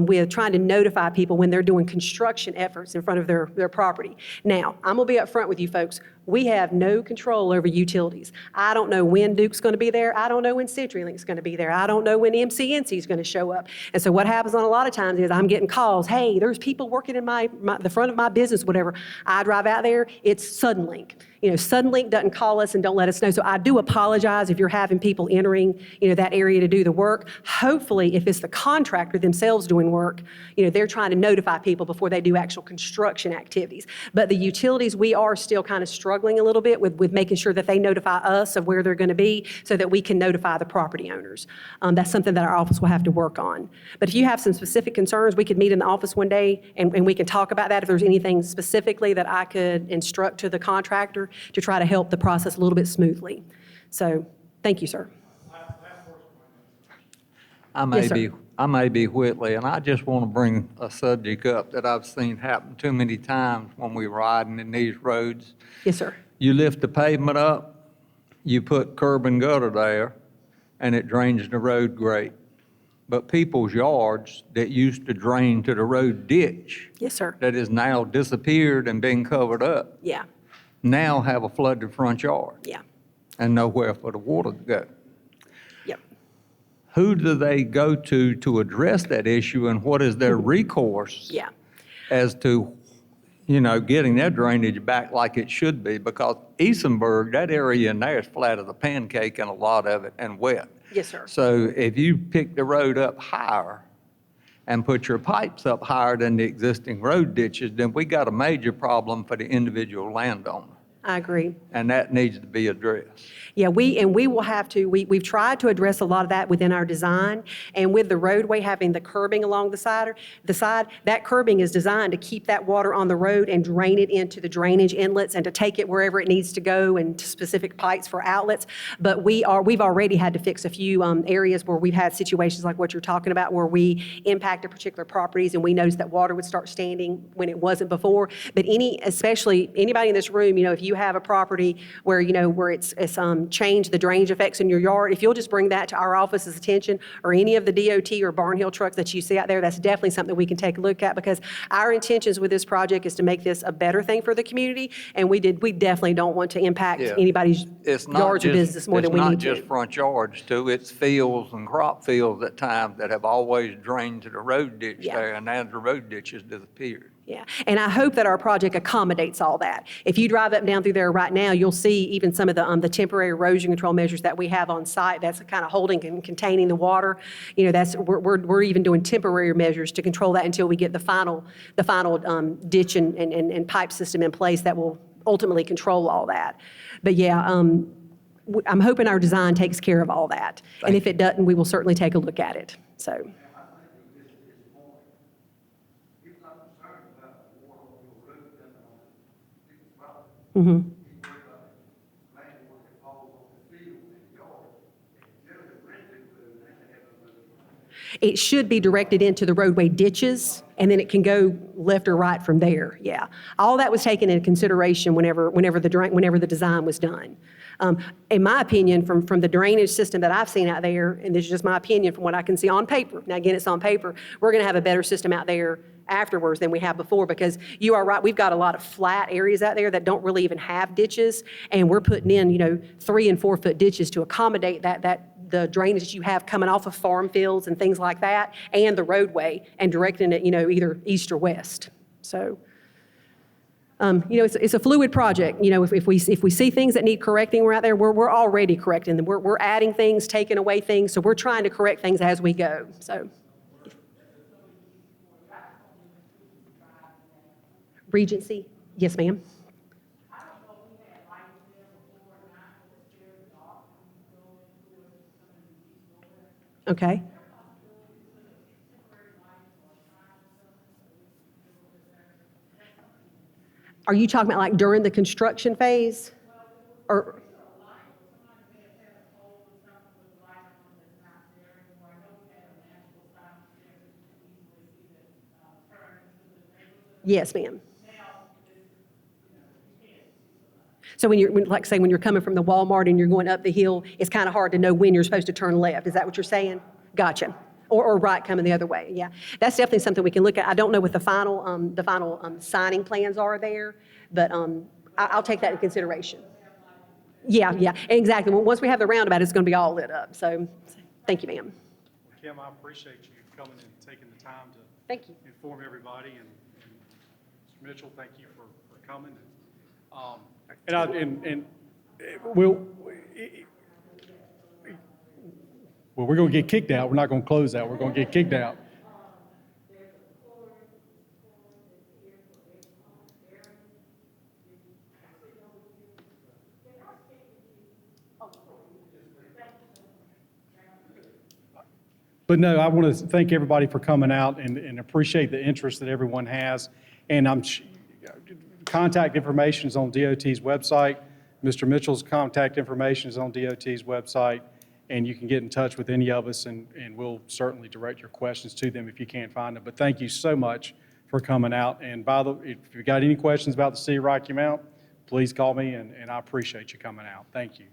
[SPEAKER 3] with trying to notify people when they're doing construction efforts in front of their property. Now, I'm gonna be upfront with you folks. We have no control over utilities. I don't know when Duke's going to be there. I don't know when CenturyLink's going to be there. I don't know when MCNC is going to show up. And so what happens on a lot of times is I'm getting calls, hey, there's people working in the front of my business, whatever. I drive out there, it's Suddenlink. You know, Suddenlink doesn't call us and don't let us know. So I do apologize if you're having people entering, that area to do the work. Hopefully, if it's the contractor themselves doing work, they're trying to notify people before they do actual construction activities. But the utilities, we are still kind of struggling a little bit with making sure that they notify us of where they're going to be so that we can notify the property owners. That's something that our office will have to work on. But if you have some specific concerns, we could meet in the office one day and we can talk about that if there's anything specifically that I could instruct to the contractor to try to help the process a little bit smoothly. So, thank you, sir. Yes, sir.
[SPEAKER 12] I may be Whitley, and I just want to bring a subject up that I've seen happen too many times when we're riding in these roads.
[SPEAKER 3] Yes, sir.
[SPEAKER 12] You lift the pavement up, you put curb and gutter there, and it drains the road great. But people's yards that used to drain to the road ditch,
[SPEAKER 3] Yes, sir.
[SPEAKER 12] that has now disappeared and been covered up,
[SPEAKER 3] Yeah,
[SPEAKER 12] now have a flooded front yard
[SPEAKER 3] yeah,
[SPEAKER 12] and nowhere for the water to go.
[SPEAKER 3] yep.
[SPEAKER 12] Who do they go to address that issue, and what is their recourse
[SPEAKER 3] Yeah.
[SPEAKER 12] as to, getting their drainage back like it should be? Because Easenburg, that area in there is flat as a pancake and a lot of it and wet.
[SPEAKER 3] Yes, sir.
[SPEAKER 12] So if you pick the road up higher and put your pipes up higher than the existing road ditches, then we got a major problem for the individual landowner.
[SPEAKER 3] I agree.
[SPEAKER 12] And that needs to be addressed.
[SPEAKER 3] Yeah, we will have to, we've tried to address a lot of that within our design, and with the roadway having the curbing along the side, that curbing is designed to keep that water on the road and drain it into the drainage inlets and to take it wherever it needs to go and to specific pipes for outlets. But we've already had to fix a few areas where we've had situations like what you're talking about, where we impacted particular properties and we noticed that water would start standing when it wasn't before. But especially anybody in this room, if you have a property where, where it's changed the drainage effects in your yard, if you'll just bring that to our office's attention, or any of the DOT or Barnhill trucks that you see out there, that's definitely something we can take a look at, because our intentions with this project is to make this a better thing for the community, and we definitely don't want to impact
[SPEAKER 12] Yeah.
[SPEAKER 3] anybody's
[SPEAKER 12] It's not
[SPEAKER 3] yards or
[SPEAKER 12] just-
[SPEAKER 3] business more than we need
[SPEAKER 12] It's not
[SPEAKER 3] to.
[SPEAKER 12] just front yards too, it's fields and crop fields at times that have always drained to the road ditch
[SPEAKER 3] Yeah.
[SPEAKER 12] there, and now the road ditch has disappeared.
[SPEAKER 3] Yeah, and I hope that our project accommodates all that. If you drive up and down through there right now, you'll see even some of the temporary erosion control measures that we have on site that's kind of holding and containing the water. We're even doing temporary measures to control that until we get the final ditch and pipe system in place that will ultimately control all that. But yeah, I'm hoping our design takes care of all that. And if it doesn't, we will certainly take a look at it, so. Mm-hmm. It should be directed into the roadway ditches, and then it can go left or right from there, yeah. All that was taken into consideration whenever the design was done. In my opinion, from the drainage system that I've seen out there, and this is just my opinion from what I can see on paper, now again, it's on paper, we're gonna have a better system out there afterwards than we have before, because you are right, we've got a lot of flat areas out there that don't really even have ditches, and we're putting in, 3 and 4 foot ditches to accommodate the drainage that you have coming off of farm fields and things like that, and the roadway, and directing it, either east or west. So, it's a fluid project. If we see things that need correcting, we're out there, we're already correcting them. We're adding things, taking away things, so we're trying to correct things as we go, so. Regency? Yes, ma'am. Okay. Are you talking about like during the construction phase? Or? Yes, ma'am. So like say, when you're coming from the Walmart and you're going up the hill, it's kind of hard to know when you're supposed to turn left. Is that what you're saying? Gotcha. Or right coming the other way, yeah. That's definitely something we can look at. I don't know what the final signing plans are there, but I'll take that into consideration. Yeah, exactly. Well, once we have the roundabout, it's going to be all lit up. So, thank you, ma'am.
[SPEAKER 1] Kim, I appreciate you coming and taking the time to
[SPEAKER 3] Thank you.
[SPEAKER 1] inform everybody, and Mr. Mitchell, thank you for coming. Well, we're going to get kicked out. We're not going to close out. We're going to get kicked out. But no, I want to thank everybody for coming out and appreciate the interest that everyone has. And contact information is on DOT's website. Mr. Mitchell's contact information is on DOT's website. And you can get in touch with any of us, and we'll certainly direct your questions to them if you can't find them. But thank you so much for coming out. And if you've got any questions about the City of Rocky Mount, please call me, and I appreciate you coming out. Thank you.